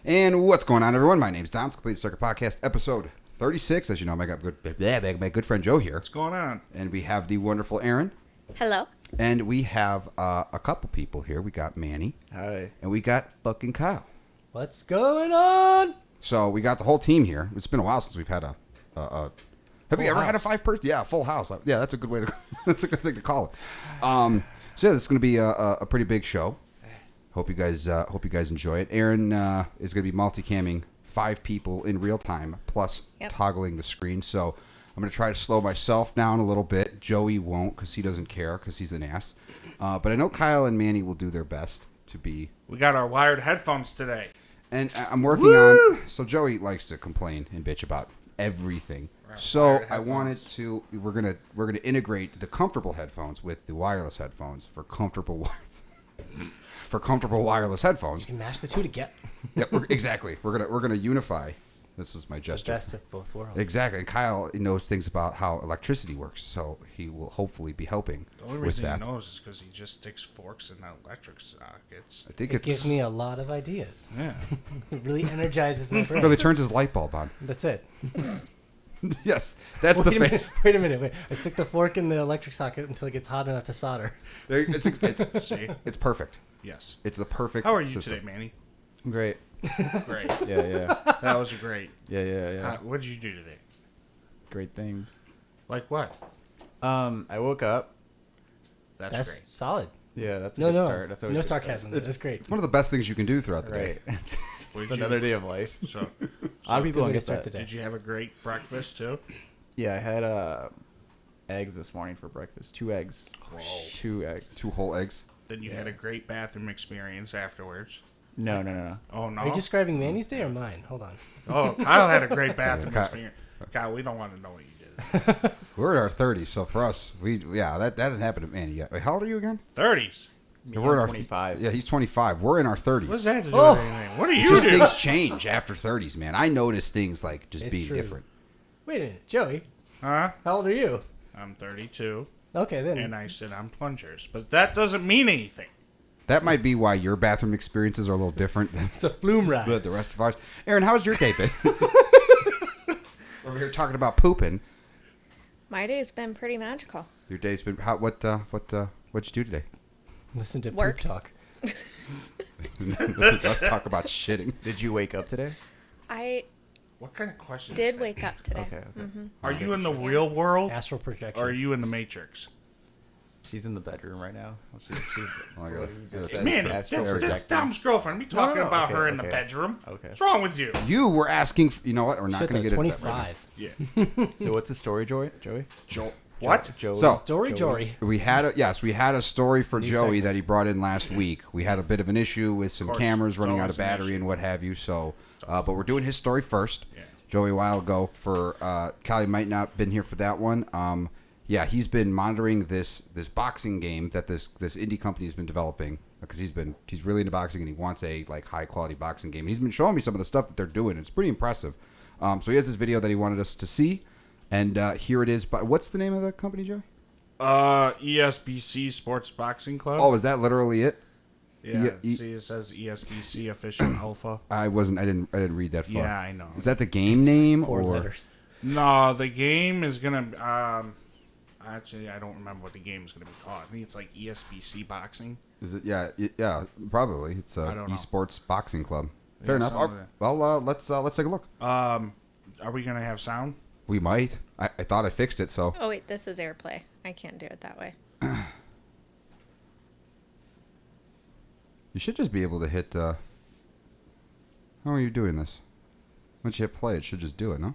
And what's going on, everyone? My name's Don. It's Complete Circuit Podcast, episode 36. As you know, my good friend Joe here. What's going on? And we have the wonderful Aaron. Hello. And we have a couple people here. We got Manny. Hi. And we got fucking Kyle. What's going on? So we got the whole team here. It's been a while since we've had a have you ever had a 5-person? Yeah, full house. Yeah, that's a good way to. That's a good thing to call it. So yeah, this is going to be a pretty big show. Hope you guys enjoy it. Aaron is going to be multicamming 5 people in real time, plus toggling the screen. So I'm going to try to slow myself down a little bit. Joey won't because he doesn't care because he's an ass. But I know Kyle and Manny will do their best to be. We got our wired headphones today. And I'm working on. So Joey likes to complain and bitch about everything. So I wanted to. We're gonna integrate the comfortable headphones with the wireless headphones for comfortable wireless headphones. You can mash the two together. Yeah, exactly. We're gonna unify. This is my gesture. The best of both worlds. Exactly. And Kyle knows things about how electricity works, so he will hopefully be helping The only with reason that. he knows is because he just sticks forks in the electric sockets. I think It gives me a lot of ideas. Yeah. It really energizes my brain. really turns his light bulb on. That's it. Yes, that's the face. Wait a minute. I stick the fork in the electric socket until it gets hot enough to solder. See? It's perfect. Yes. It's the perfect. How are you system. today, Manny? Great. Great. Yeah. That was great. Yeah. What did you do today? Great things. Like what? I woke up. That's That's great. solid. Yeah, that's a No, good no. start. That's always No a good start. sarcasm. That's great. One of the best things you can do throughout the day. Right. What It's did you- another day of life. So, A lot of people Good don't way to get start that. the day. did you have a great breakfast too? Yeah, I had eggs this morning for breakfast. 2 eggs. Whoa. 2 eggs. 2 whole eggs. Then you had a great bathroom experience afterwards. No. Oh no. Are you describing Manny's day or mine? Hold on. Oh, Kyle had a great bathroom Kyle- experience. Kyle, we don't want to know what you did. We're in our 30s, so for us, that hasn't happened to Manny yet. Wait, how old are you again? 30s. We're in our 25. Yeah, he's 25. We're in our 30s. What does that have to do Oh. with anything? What do you Just do? things change after 30s, man. I notice things like just It's being true. different. Wait a minute. Joey, Huh? how old are you? I'm 32, Okay, then. and I sit on plungers, but that doesn't mean anything. That might be why your bathroom experiences are a little different than It's a flume ride. the rest of ours. Aaron, how's your day been? Over here talking about pooping. My day's been pretty magical. Your day's been what'd you do today? Listen to Worked. poop talk. Listen to us talk about shitting. Did you wake up today? I What kind of question? did is wake up today. Okay. Are you in the real world, Astral projection. or are you in the Matrix? She's in the bedroom right now. She's Oh my God. what you just said, Man, astral that's projecting. Dom's girlfriend. We talking no, about okay, her in the okay. bedroom. Okay. What's wrong with you? You were asking. You know what? We're not Shit, going to though, get into that right 25. Yeah. So what's the story, Joey? What? Joey? So- Story Jory. now. We had a story for New Joey segment. that he brought in last week. We had a bit of an issue with some Of course, cameras running it's out of always an battery issue. and what have you. So, but we're doing his story first. Yeah. Joey a while ago for Callie might not been here for that one. Yeah, he's been monitoring this boxing game that this indie company has been developing because he's really into boxing and he wants a like high quality boxing game. And he's been showing me some of the stuff that they're doing. It's pretty impressive. So he has this video that he wanted us to see, and here it is. But what's the name of the company, Joey? ESBC Sports Boxing Club. Oh, is that literally it? yeah. E- See, it says ESBC Official Alpha. I didn't read that far. Yeah, I know. Is that the game name 4 or? letters. No, the game is gonna. Actually, I don't remember what the game is gonna be called. I think it's like ESBC Boxing. Is it? Yeah, probably. It's I don't know. esports boxing club. Yeah, Fair enough. something like Well, let's take a look. Are we gonna have sound? We might. I thought I fixed it, so. Oh wait, this is AirPlay. I can't do it that way. You should just be able to hit. How are you doing this? Once you hit play, it should just do it, no?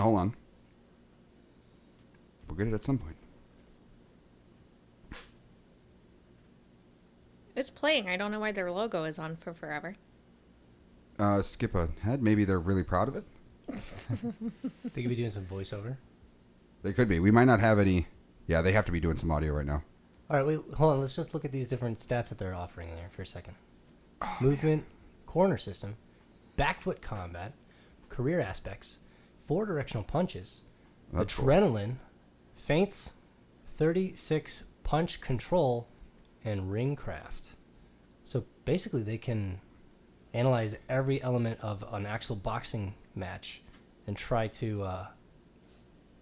Hold on. We'll get it at some point. It's playing. I don't know why their logo is on for forever. Skip ahead. Maybe they're really proud of it. They could be doing some voiceover. They could be. We might not have any. Yeah, they have to be doing some audio right now. All right, wait, hold on. Let's just look at these different stats that they're offering there for a second. Movement, corner system, back foot combat, career aspects, 4 directional punches, That's cool. adrenaline, feints, 36 punch control, and ring craft. So basically, they can analyze every element of an actual boxing match and try to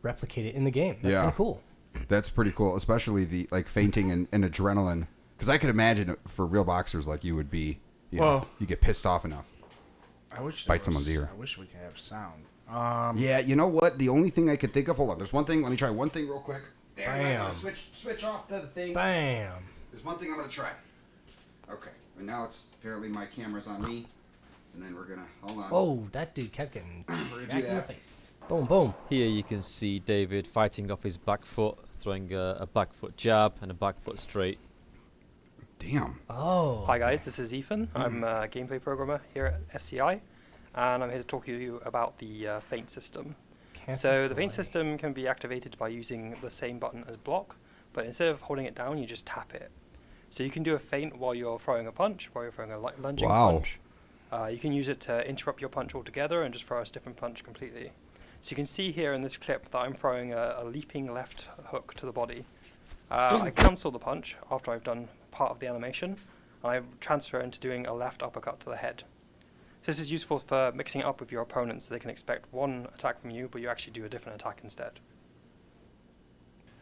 replicate it in the game. That's kind of cool. That's pretty cool, especially the like fainting and adrenaline. Because I could imagine it for real boxers, like you would be, you get pissed off enough. I wish bite someone's ear. I wish we could have sound. Yeah, you know what? The only thing I could think of. Hold on, there's one thing. Let me try one thing real quick. There, I'm Bam. gonna switch off to the thing. Bam. There's one thing I'm gonna try. Okay, and now it's apparently my camera's on me, and then we're gonna hold on. Oh, that dude kept getting We're gonna back do in the that. face. Boom, boom. Here you can see David fighting off his back foot, throwing a back foot jab and a back foot straight. Damn. Oh. Hi guys, this is Ethan. I'm a gameplay programmer here at SCI, and I'm here to talk to you about the feint system. So the feint system can be activated by using the same button as block, but instead of holding it down, you just tap it. So you can do a feint while you're throwing a punch, while you're throwing a lunging punch. You can use it to interrupt your punch altogether and just throw a different punch completely. So you can see here in this clip that I'm throwing a leaping left hook to the body. I cancel the punch after I've done part of the animation, and I transfer into doing a left uppercut to the head. So this is useful for mixing it up with your opponents so they can expect one attack from you, but you actually do a different attack instead.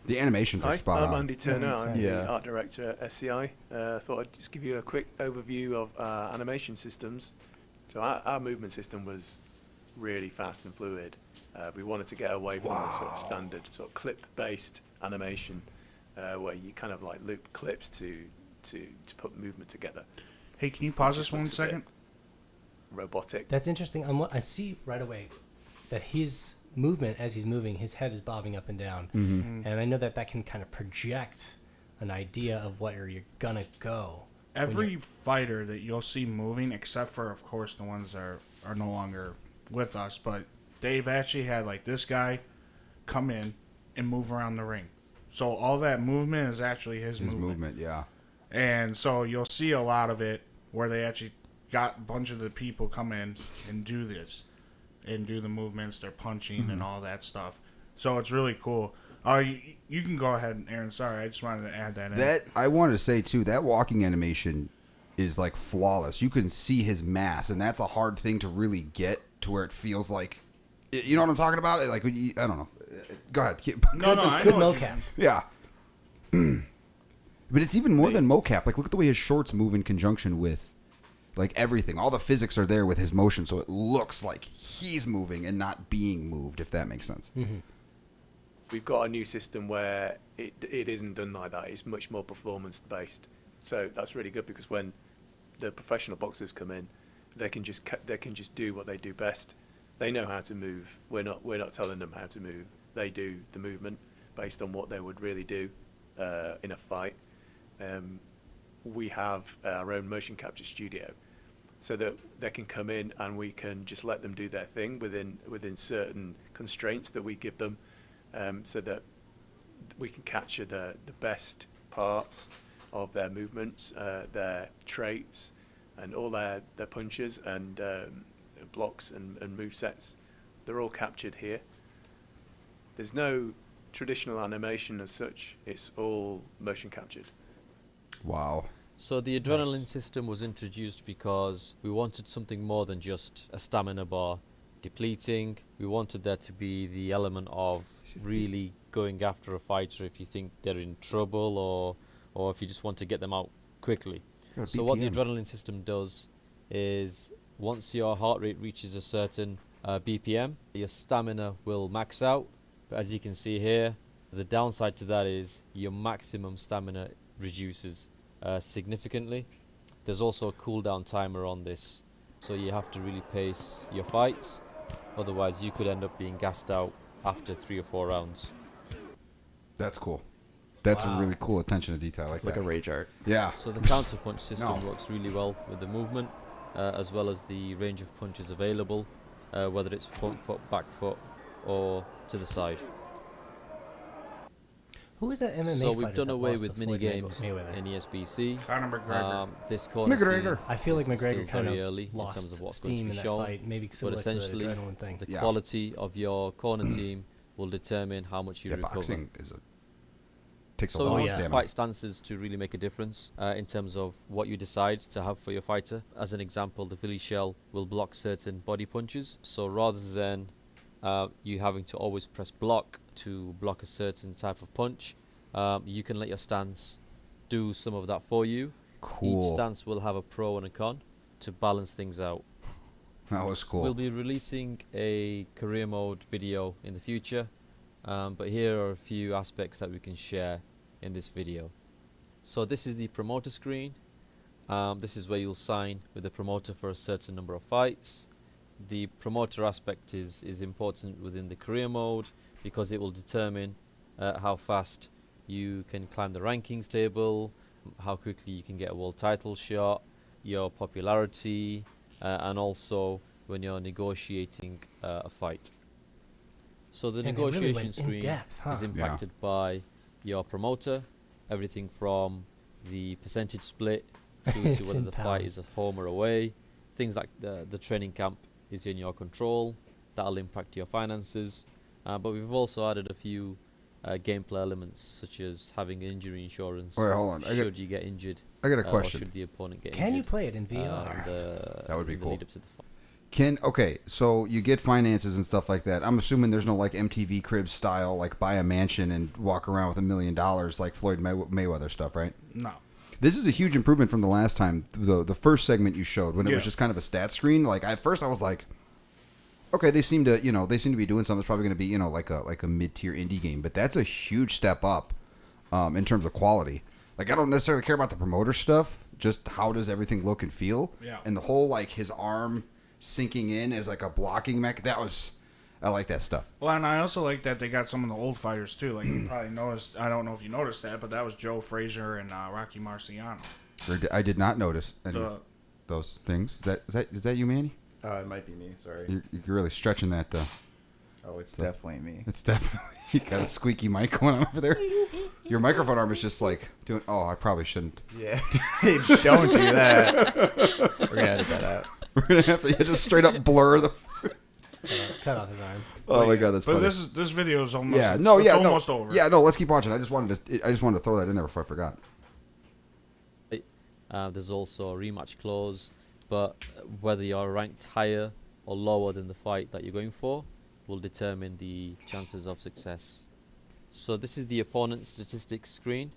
The animations are Hi, spot I'm on. Andy Turner. I'm Yeah. the art director at SCI. Thought I'd just give you a quick overview of animation systems. So our movement system was really fast and fluid. We wanted to get away from the sort of standard sort of clip-based animation where you kind of like loop clips to put movement together. Hey, can you pause Just this one looks a second? bit robotic. That's interesting. I see right away that his movement, as he's moving, his head is bobbing up and down. Mm-hmm. And I know that can kind of project an idea of where you're going to go. Every fighter that you'll see moving, except for, of course, the ones that are no longer with us, but they've actually had, like, this guy come in and move around the ring. So all that movement is actually his movement. Yeah. And so you'll see a lot of it where they actually got a bunch of the people come in and do this and do the movements, they're punching and all that stuff. So it's really cool. You can go ahead, Aaron. Sorry, I just wanted to add that in. That I wanted to say too. That walking animation is like flawless. You can see his mass, and that's a hard thing to really get to where it feels like. You know what I'm talking about? Like I don't know. Go ahead. No, I Good know what you mocap. mean. Yeah. But it's even more than mocap. Like, look at the way his shorts move in conjunction with, like, everything. All the physics are there with his motion, so it looks like he's moving and not being moved, if that makes sense. Mm-hmm. We've got a new system where it isn't done like that. It's much more performance-based. So that's really good because when the professional boxers come in, they can just do what they do best. They know how to move. We're not telling them how to move. They do the movement based on what they would really do in a fight. We have our own motion capture studio, so that they can come in and we can just let them do their thing within certain constraints that we give them, so that we can capture the best parts of their movements, their traits, and all their punches and blocks and movesets. They're all captured here. There's no traditional animation as such. It's all motion captured. Wow. So the adrenaline system was introduced because we wanted something more than just a stamina bar depleting. We wanted there to be the element of really going after a fighter if you think they're in trouble or if you just want to get them out quickly. So what the adrenaline system does is once your heart rate reaches a certain BPM, your stamina will max out. But as you can see here, the downside to that is your maximum stamina reduces significantly. There's also a cooldown timer on this, so you have to really pace your fights, otherwise you could end up being gassed out after 3 or 4 rounds. That's cool. That's a really cool attention to detail. It's like a rage art. Yeah. So the counterpunch system works really well with the movement, as well as the range of punches available, whether it's front foot, back foot, or to the side. Who is that MMA So we've fighter done that away lost with to mini Floyd games Mayweather? in ESBC. Conor McGregor. This corner McGregor. I feel like is still McGregor kind very of early in lost terms of what's going to steam be in that shown. fight, maybe But similar to the essentially, adrenaline thing. the Yeah. quality of your corner team will determine how much you Yeah, recover. boxing is takes a So lot we of want stamina. fight stances to really make a difference in terms of what you decide to have for your fighter. As an example, the Philly shell will block certain body punches. So rather than you having to always press block to block a certain type of punch, you can let your stance do some of that for you. Cool. Each stance will have a pro and a con to balance things out. That was cool. We'll be releasing a career mode video in the future, but here are a few aspects that we can share in this video. So this is the promoter screen. This is where you'll sign with the promoter for a certain number of fights. The promoter aspect is important within the career mode because it will determine how fast you can climb the rankings table, how quickly you can get a world title shot, your popularity, and also when you're negotiating a fight. So the Man, they really negotiation went in screen depth, huh? is impacted by your promoter, everything from the percentage split through to It's whether in the fight is pounds. at home or away. Things like the training camp is in your control. That'll impact your finances. But we've also added a few gameplay elements, such as having injury insurance. Wait, hold on. Should you get injured? I got a Or question. should the opponent get Can injured? you play it in VR? That would be in the cool. lead up to the fight. Okay, so you get finances and stuff like that. I'm assuming there's no like MTV Cribs style, like buy a mansion and walk around with $1 million like Floyd Mayweather stuff, right? No. This is a huge improvement from the last time, the first segment you showed when it was Yeah. just kind of a stat screen. Like at first I was like, okay, they seem to be doing something that's probably going to be like a mid-tier indie game, but that's a huge step up in terms of quality. Like I don't necessarily care about the promoter stuff, just how does everything look and feel, Yeah. and the whole like his arm sinking in as like a blocking mech. I like that stuff. Well, and I also like that they got some of the old fighters too. Like you probably noticed. I don't know if you noticed that, but that was Joe Frazier and Rocky Marciano. I did not notice any The- of those things. Is that you, Manny? It might be me. Sorry. You're really stretching that. Oh, it's definitely me. It's definitely you got a squeaky mic going on over there. Your microphone arm is just like doing. Oh, I probably shouldn't. Yeah. Don't do that. We're gonna edit that out. We're gonna have to just straight up blur the. Cut off his arm. Oh my god, that's But funny. this video is almost Yeah, no, it's yeah, almost no, over. yeah, no. Let's keep watching. I just wanted to throw that in there before I forgot. There's also a rematch clause, but whether you're ranked higher or lower than the fight that you're going for will determine the chances of success. So this is the opponent statistics screen.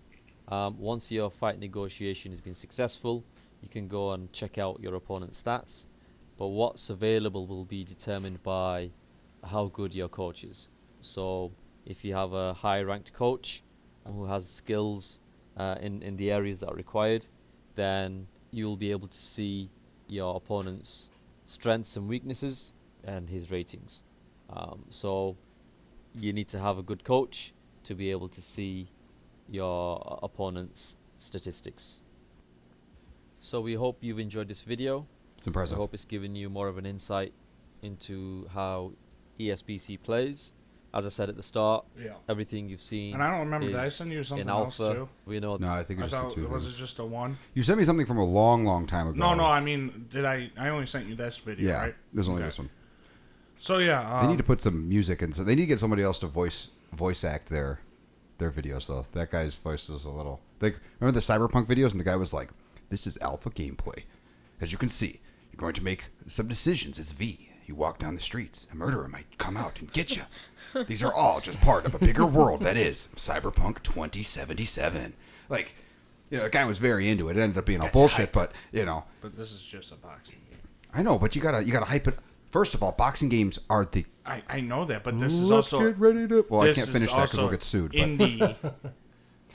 Once your fight negotiation has been successful, you can go and check out your opponent's stats, but what's available will be determined by how good your coach is. So if you have a high ranked coach who has skills in the areas that are required, then you'll be able to see your opponent's strengths and weaknesses and his ratings. So you need to have a good coach to be able to see your opponent's statistics. So we hope you've enjoyed this video. It's impressive. I hope it's given you more of an insight into how ESBC plays. As I said at the start, Yeah. everything you've seen. And I don't remember. Did I is send you something in else alpha. too? We know. No, I think I it's just thought the two. was things. it just a one? You sent me something from a long time ago. No, I mean, did I only sent you this video, Yeah, right? there's only Okay. this one. So yeah, They need to put some music in. So they need to get somebody else to voice act their videos though. That guy's voice is a little. Remember the Cyberpunk videos, and the guy was like, "This is alpha gameplay. As you can see, you're going to make some decisions as V. You walk down the streets, a murderer might come out and get you. These are all just part of a bigger world that is Cyberpunk 2077." Like, the guy was very into it. It ended up being all bullshit, but but this is just a boxing game. I know, but you gotta hype it. First of all, boxing games are the. I know that, but this is Let's also get ready to. Well, I this can't is finish that because we'll also get sued. But. indie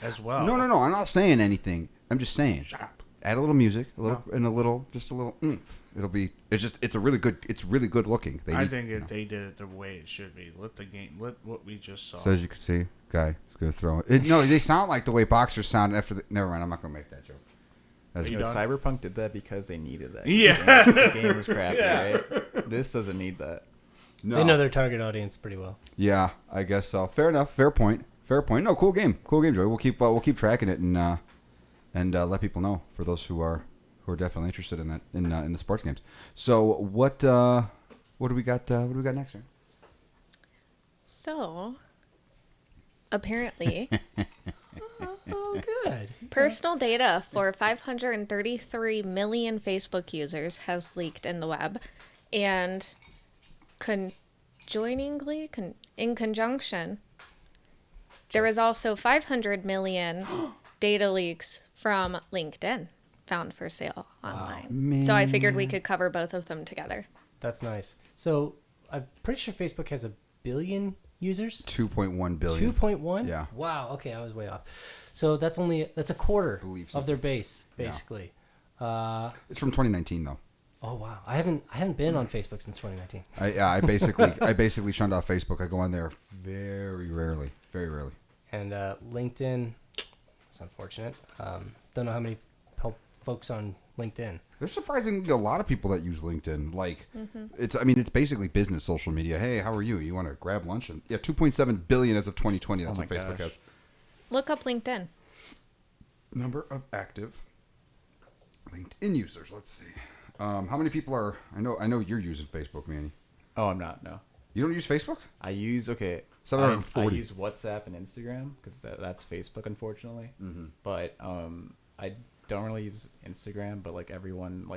as well. No. I'm not saying anything. I'm just saying. Shut up. Add a little music, and a little oomph. It's really good looking. I think they did it the way it should be. Let what we just saw. So as you can see, guy is gonna throw it. No, they sound like the way boxers sound after. Never mind. I'm not gonna make that joke. That's You good. done? Cyberpunk did that because they needed that. Yeah. The game was crappy, Yeah. right? This doesn't need that. No. They know their target audience pretty well. Yeah, I guess so. Fair enough. Fair point. No, cool game, Joey. We'll keep tracking it and let people know for those who are definitely interested in that in the sports games. So what do we got? What do we got next? Aaron? So, apparently, Oh, good. Personal data for 533 million Facebook users has leaked in the web, and in conjunction, there is also 500 million data leaks from LinkedIn found for sale online. So I figured we could cover both of them together. That's nice. So I'm pretty sure Facebook has 1 billion users. 2.1 billion. 2.1? Yeah. Wow. Okay, I was way off. So that's a quarter Believe so. of their base, basically. It's from 2019 though. Oh wow. I haven't been on Facebook since 2019. I basically shunned off Facebook. I go on there very rarely. Very rarely. And LinkedIn, it's unfortunate. Don't know how many folks on LinkedIn. There's surprisingly a lot of people that use LinkedIn. Like, it's basically business social media. Hey, how are you? You want to grab lunch? And 2.7 billion as of 2020. That's what Facebook has. Look up LinkedIn. Number of active LinkedIn users. Let's see. How many people are? I know you're using Facebook, Manny. Oh, I'm not. No. You don't use Facebook? I use 740. I use WhatsApp and Instagram because that's Facebook, unfortunately. Mm-hmm. But I don't really use Instagram. But like everyone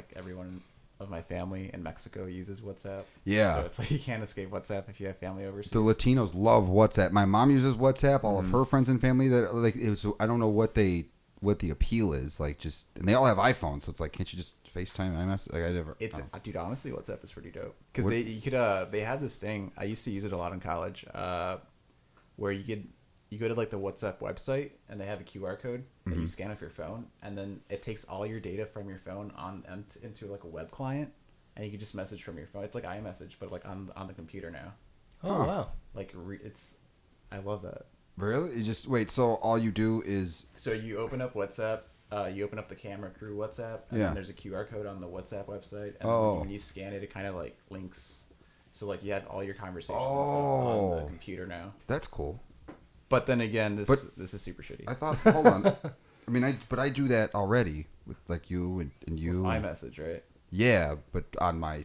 of my family in Mexico uses WhatsApp. Yeah. So it's like you can't escape WhatsApp if you have family overseas. The Latinos love WhatsApp. My mom uses WhatsApp. All of her friends and family I don't know what the appeal is. Like and they all have iPhones, so it's like, can't you just FaceTime, iMessage? Like I never. Dude, honestly, WhatsApp is pretty dope because they had this thing. I used to use it a lot in college, where you go to like the WhatsApp website and they have a QR code that you scan off your phone, and then it takes all your data from your phone into like a web client, and you can just message from your phone. It's like iMessage, but like on the computer now. Oh wow! Like I love that. Really? You just wait. So all you do is you open up WhatsApp. You open up the camera through WhatsApp, and then there's a QR code on the WhatsApp website, and when you scan it, it kind of like links. So like you have all your conversations on the computer now. That's cool. But then again, this is super shitty. I thought, hold on. I mean, I do that already with like you and you. With iMessage, right? Yeah, but on my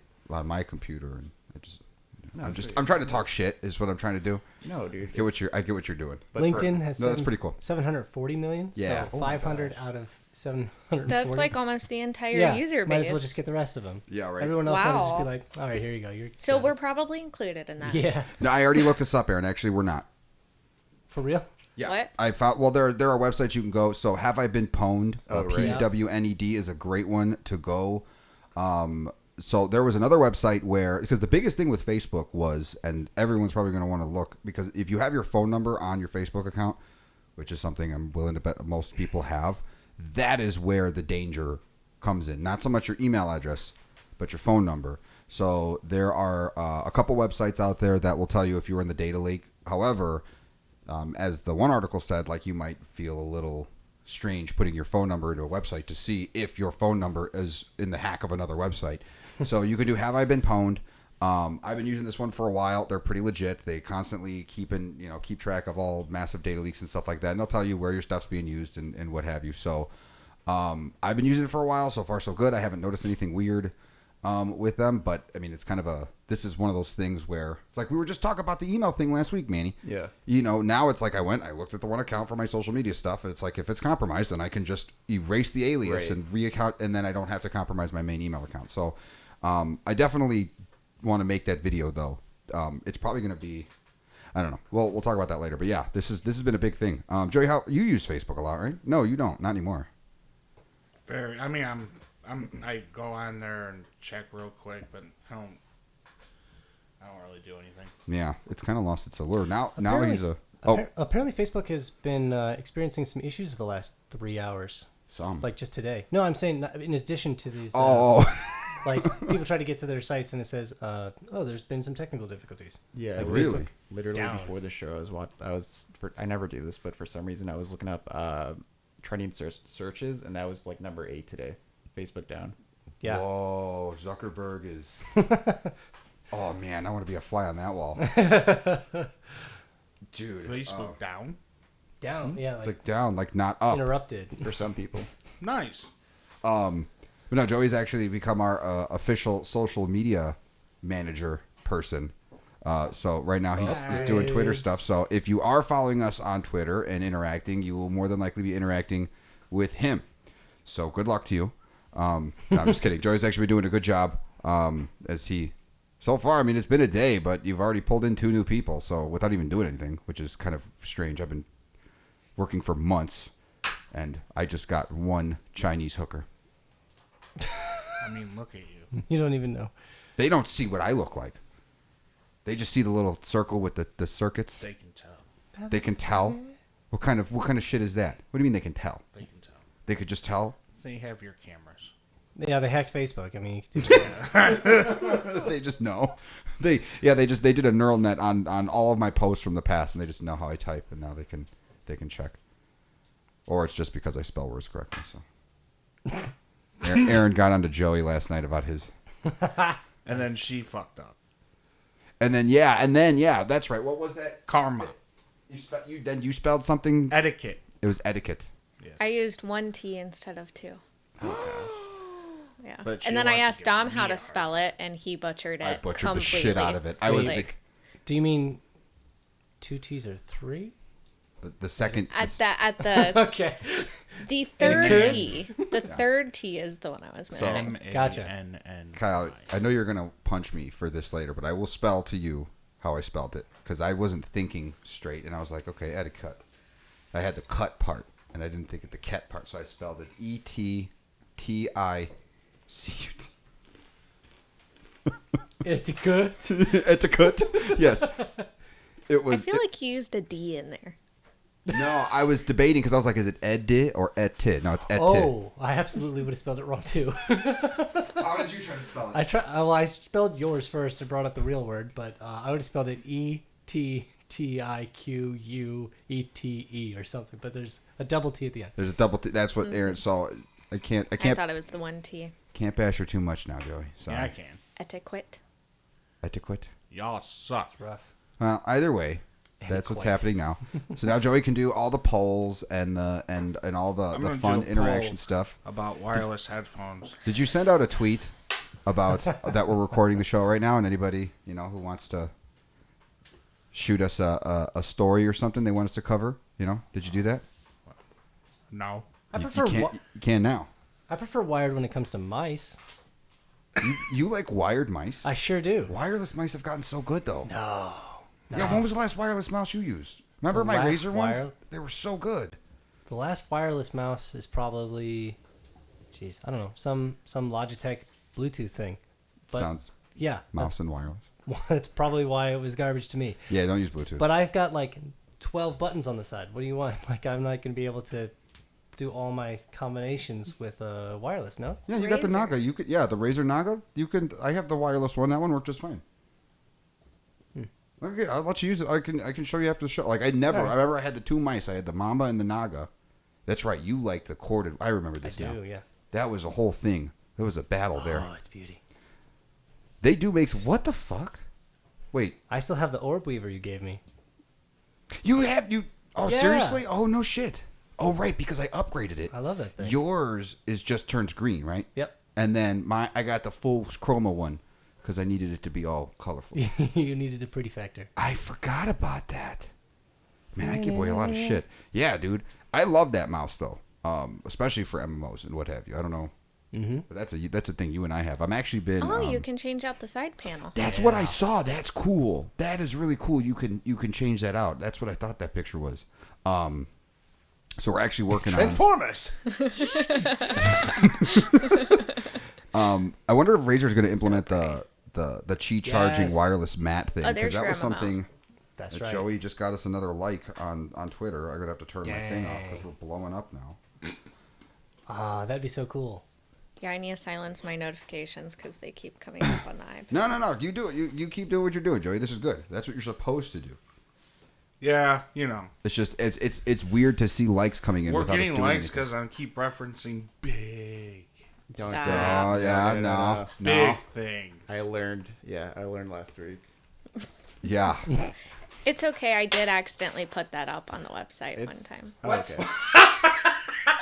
computer, and I'm trying to talk shit. Is what I'm trying to do. No, dude. I get what you're doing. But LinkedIn has that's pretty cool. 740 million. Yeah. So 500 out of 740. That's like almost the entire user base. Might as well just get the rest of them. Yeah, right. Everyone else might just be like, all right, here you go. So we're probably included in that. Yeah. No, I already looked this up, Aaron. Actually, we're not. For real? Yeah. What? I found. Well, there are websites you can go. So Have I Been Pwned? Right. PWNED is a great one to go. So there was another website because the biggest thing with Facebook was, and everyone's probably going to want to look, because if you have your phone number on your Facebook account, which is something I'm willing to bet most people have, that is where the danger comes in. Not so much your email address, but your phone number. So there are a couple websites out there that will tell you if you're in the data leak. However, as the one article said, like you might feel a little strange putting your phone number into a website to see if your phone number is in the hack of another website. So you can do Have I Been Pwned? I've been using this one for a while. They're pretty legit. They constantly keep track of all massive data leaks and stuff like that, and they'll tell you where your stuff's being used and what have you. So I've been using it for a while. So far, so good. I haven't noticed anything weird with them, but I mean, it's kind of this is one of those things where it's like we were just talking about the email thing last week, Manny. Yeah. Now it's like I looked at the one account for my social media stuff, and it's like if it's compromised, then I can just erase the alias and reaccount, and then I don't have to compromise my main email account. So I definitely want to make that video though. It's probably going to be, I don't know. We'll talk about that later. But yeah, this has been a big thing. Joey, how you use Facebook a lot, right? No, you don't. Not anymore. Very. I mean, I go on there and check real quick, but I don't really do anything. Yeah, it's kind of lost its allure. Now he's apparently Facebook has been experiencing some issues the last 3 hours. Like just today. No, I'm saying in addition to these. Like people try to get to their sites and it says, there's been some technical difficulties. Yeah, like really. Literally before the show, I never do this, but for some reason I was looking up trending searches, and that was like number 8 today. Facebook down. Yeah. Whoa, Zuckerberg is. Oh man, I want to be a fly on that wall. Dude. Facebook down. Down, yeah. It's like down, like not up. Interrupted for some people. Nice. But no, Joey's actually become our official social media manager person. So right now he's doing Twitter stuff. So if you are following us on Twitter and interacting, you will more than likely be interacting with him. So good luck to you. No, I'm just kidding. Joey's actually been doing a good job. So far, I mean, it's been a day, but you've already pulled in 2 new people. So without even doing anything, which is kind of strange. I've been working for months, and I just got 1 Chinese hooker. I mean, look at you. You don't even know. They don't see what I look like. They just see the little circle with the circuits. They can tell. They can tell? What kind of shit is that? What do you mean they can tell? They can tell. They could just tell? They have your cameras. Yeah, they hacked Facebook. I mean, you could do that. They just know. They did a neural net on all of my posts from the past, and they just know how I type, and now they can check. Or it's just because I spell words correctly. So Aaron got onto Joey last night about his. And then she fucked up. And then yeah, that's right. What was that? Karma. You spelled something. Etiquette. It was etiquette. Yes. I used 1 T instead of 2. Okay. Yeah. But And then I wants to asked give Dom me how a to hard spell it, and he butchered it I butchered completely. the shit out of it. I was like, Do you mean 2 T's or 3? the second. at the Okay. the third It T. The third T is the one I was missing. Gotcha. Kyle, I know you're gonna punch me for this later, but I will spell to you how I spelled it because I wasn't thinking straight, and I was like, okay, etiquette. I had the cut part, and I didn't think of the ket part, so I spelled it ETTICUT. Etiquette. Etiquette. Yes. It was. I feel like you used a D in there. No, I was debating because I was like, is it ed or et? No, it's et. Oh, I absolutely would have spelled it wrong too. How did you try to spell it? I spelled yours first and brought up the real word, but I would have spelled it ETTIQUETE or something. But there's a double T at the end. There's a double T. That's what Aaron saw. I can't. I thought it was the 1 T. Can't bash her too much now, Joey. Sorry. Yeah, I can. Etiquette. Etiquette. Y'all suck. It's rough. Well, either way, that's what's happening now. So now Joey can do all the polls and all I'm the gonna fun do a interaction poll stuff. about wireless headphones. Did you send out a tweet about that we're recording the show right now, and anybody who wants to shoot us a story or something they want us to cover? Did you do that? No. I prefer you can now. I prefer wired when it comes to mice. You like wired mice? I sure do. Wireless mice have gotten so good though. No. Yeah, when was the last wireless mouse you used? Remember The my last Razer ones? They were so good. The last wireless mouse is probably, I don't know, some Logitech Bluetooth thing. But, Sounds yeah. mouse and wireless. That's probably why it was garbage to me. Yeah, don't use Bluetooth. But I've got like 12 buttons on the side. What do you want? Like I'm not going to be able to do all my combinations with wireless, no? Yeah, you got the Razer. Naga. You could, the Razer Naga. You can. I have the wireless one. That one worked just fine. Okay, I'll let you use it. I can show you after the show. Like I remember I had the 2 mice. I had the Mamba and the Naga. That's right. You like the corded. I remember this now. I do, yeah. That was a whole thing. There was a battle there. Oh, it's beauty. They do make. What the fuck? Wait. I still have the orb weaver you gave me. You have you? Oh, Yeah. seriously? Oh no shit. Oh right, because I upgraded it. I love that thing. Yours is just turns green, right? Yep. And then I got the full chroma one because I needed it to be all colorful. You needed a pretty factor. I forgot about that. Man, I give away a lot of shit. Yeah, dude. I love that mouse though, especially for MMOs and what have you. I don't know, but that's a thing you and I have. I'm actually been. Oh, you can change out the side panel. That's what I saw. That's cool. That is really cool. You can change that out. That's what I thought that picture was. So we're actually working Transformers. on. I wonder if Razer's going to implement the Qi charging Yes. wireless mat thing Oh, there's that your was MMO. something. That's that right. Joey just got us another like on Twitter. I'm gonna have to turn my thing off because we're blowing up now. That'd be so cool. Yeah, I need to silence my notifications because they keep coming up on the iPad. No. You do it. You keep doing what you're doing, Joey. This is good. That's what you're supposed to do. Yeah, It's just it's weird to see likes coming in. we're without us getting doing likes anything. because I keep referencing big Stop. Oh yeah, no. big things. I learned last week. Yeah. It's okay. I did accidentally put that up on the website one It's- time. What? Okay.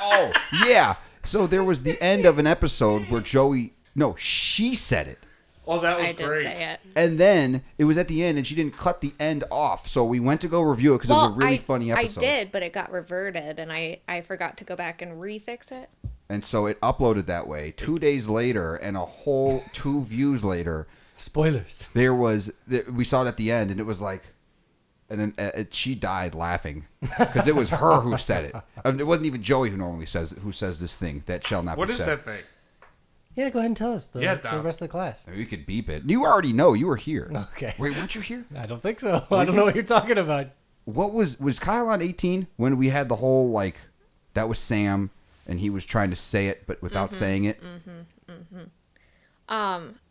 Oh yeah. So there was the end of an episode where she said it. Oh, that was I great. did say it. And then it was at the end, and she didn't cut the end off. So we went to go review it because it was a really funny episode. I did, but it got reverted, and I forgot to go back and refix it. And so it uploaded that way. 2 days later, and a whole 2 views later, Spoilers. we saw it at the end, and it was like, and then she died laughing because it was her who said it. It wasn't even Joey who says this thing that shall not What be is said. that thing? Yeah, go ahead and tell us the Dom. rest of the class. We could beep it. You already know. You were here. Okay. Wait, weren't you here? I don't think so. I don't know what you're talking about. What was Kyle on 18 when we had the whole like that was Sam and he was trying to say it but without saying it?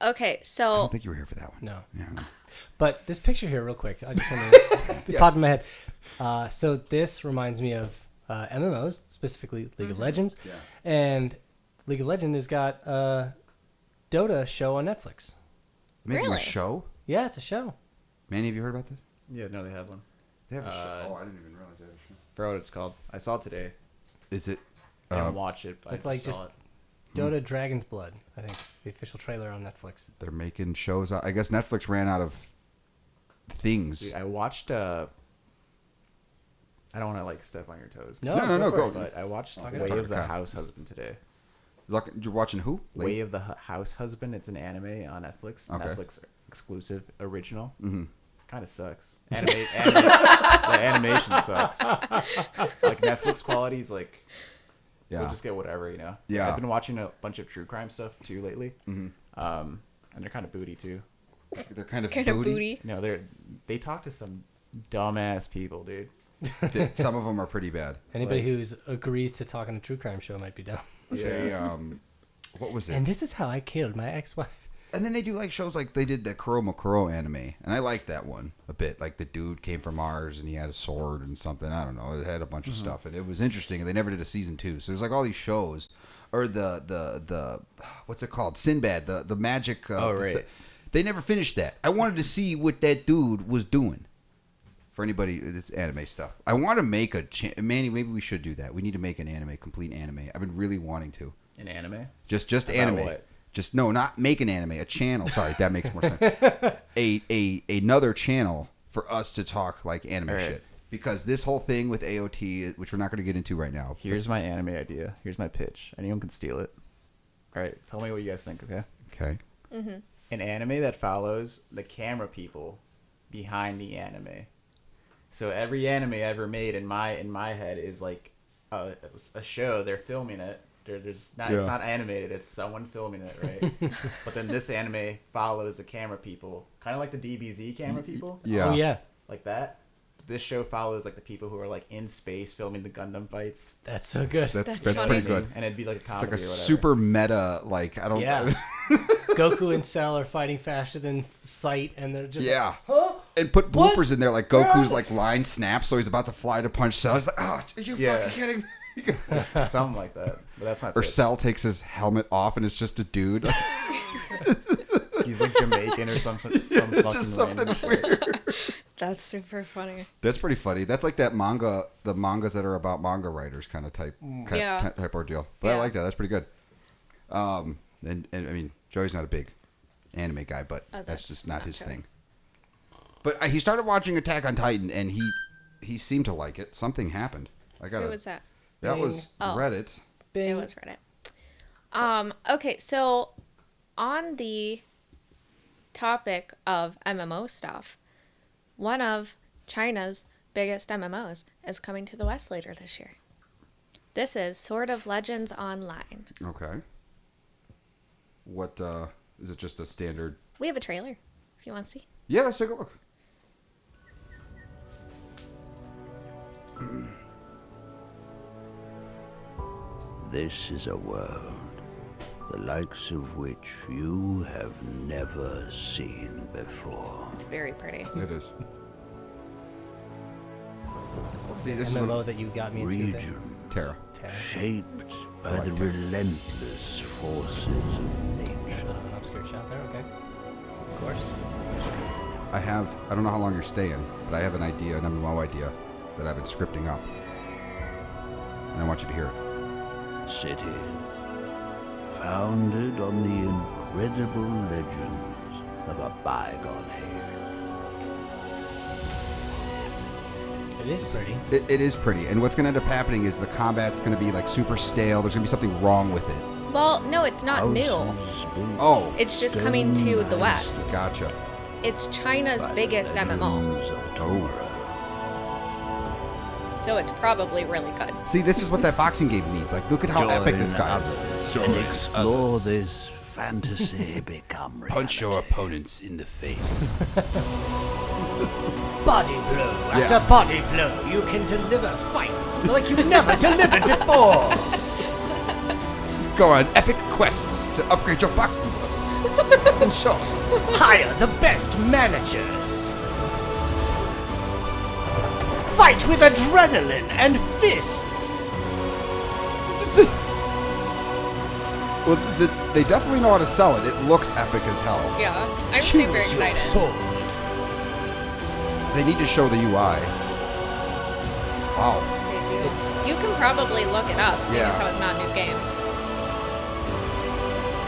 Okay, so I don't think you were here for that one. No. Yeah. But this picture here, real quick, I just want to pop in my head. So this reminds me of MMOs, specifically League of Legends. Yeah. And League of Legends has got a Dota show on Netflix. Making a Really? show? Yeah, it's a show. Manny, have you heard about this? Yeah, no, they have one. They have a show. Oh, I didn't even realize they had a show. I forgot what it's called. I saw it today. Is it? I didn't watch it, but It's I like saw just it. Dota Dragon's Blood, I think. The official trailer on Netflix. They're making shows. I guess Netflix ran out of things. Dude, I watched. I don't want to like step on your toes. No, go. But I watched Talk it Way up. of the Okay. House Husband today. You're watching who? Way of the House Husband. It's an anime on Netflix. Okay. Netflix exclusive original. Mm-hmm. Kind of sucks. The animation sucks. Like Netflix quality is like, Yeah. we'll just get whatever, you know. Yeah. I've been watching a bunch of true crime stuff too lately. Mm-hmm. And they're kind of booty too. They're kind of booty. You know, they talk to some dumbass people, dude. Some of them are pretty bad. Anybody Like- who agrees to talk on a true crime show might be down. They, what was it? And this is how I killed my ex-wife. And then they do like shows like they did the Kuro Makuro anime, and I liked that one a bit. Like the dude came from Mars and he had a sword and something. I don't know. It had a bunch of stuff, and it was interesting. And they never did a season 2. So there's like all these shows, or the what's it called? Sinbad, the magic. Right. They never finished that. I wanted to see what that dude was doing. For anybody, it's anime stuff. I want to make Manny. Maybe we should do that. We need to make an anime, complete anime. I've been really wanting to. An anime? Just About anime. what? Just no, not make an anime, a channel. Sorry, that makes more sense. Another channel for us to talk like anime All right. shit. Because this whole thing with AOT, which we're not going to get into right now. Here's my anime idea. Here's my pitch. Anyone can steal it. All right, tell me what you guys think, okay? Okay. An anime that follows the camera people behind the anime. So every anime ever made in my head is like a show. They're filming it. It's not animated. It's someone filming it, right? But then this anime follows the camera people, kind of like the DBZ camera people. Yeah. Oh, yeah. Like that. This show follows like the people who are like in space filming the Gundam fights. That's so good. That's funny. pretty good. And it'd be like a It's comedy like a or whatever. super meta, like, I don't Yeah. Goku and Cell are fighting faster than Sight, and they're just Yeah. like, huh? And put What? bloopers in there, like Goku's like line snaps, so he's about to fly to punch Cell. He's like, oh, are you Yeah. fucking kidding me? Something like that. But that's my Or pitch. Cell takes his helmet off and it's just a dude. He's like Jamaican or something. Some It's fucking just something random shit. weird. That's super funny. That's pretty funny. That's like that manga, the mangas that are about manga writers kind of type Yeah. type ordeal. But I Yeah. like that. That's pretty good. And I mean, Joey's not a big anime guy, but Oh, that's that's just not not his true. thing. But he started watching Attack on Titan, and he seemed to like it. Something happened. Who was that? That was Oh. Reddit. It was Reddit. Okay, so on the topic of MMO stuff, one of China's biggest MMOs is coming to the West later this year. This is Sword of Legends Online. Okay. What is it? Just a standard? We have a trailer, if you want to see. Yeah, let's take a look. This is a world, the likes of which you have never seen before. It's very pretty. It is. See, this is MMO what, that you got me into. Region Terra. shaped by the relentless forces of nature. An obscure shot there, okay. Of course. I don't know how long you're staying, but I have an idea, an MMO idea, that I've been scripting up. And I want you to hear it. City, founded on the incredible legends of a bygone age. It is pretty. It is pretty. And what's going to end up happening is the combat's going to be like super stale. There's going to be something wrong with it. Well, no, it's not new. Oh. It's just coming to the West. Gotcha. It's China's biggest MMO. Oh. So it's probably really good. See, this is what that boxing game needs. Like, look at how epic this guy is. And explore this fantasy become reality. Punch your opponents in the face. Body blow after body blow. You can deliver fights like you've never delivered before. Go on epic quests to upgrade your boxing gloves and shorts. Hire the best managers. Fight with adrenaline and fists. Well, they definitely know how to sell it. It looks epic as hell. Yeah, I'm super excited. Sword. They need to show the UI. Wow. They do. You can probably look it up, seeing as how it's not a new game.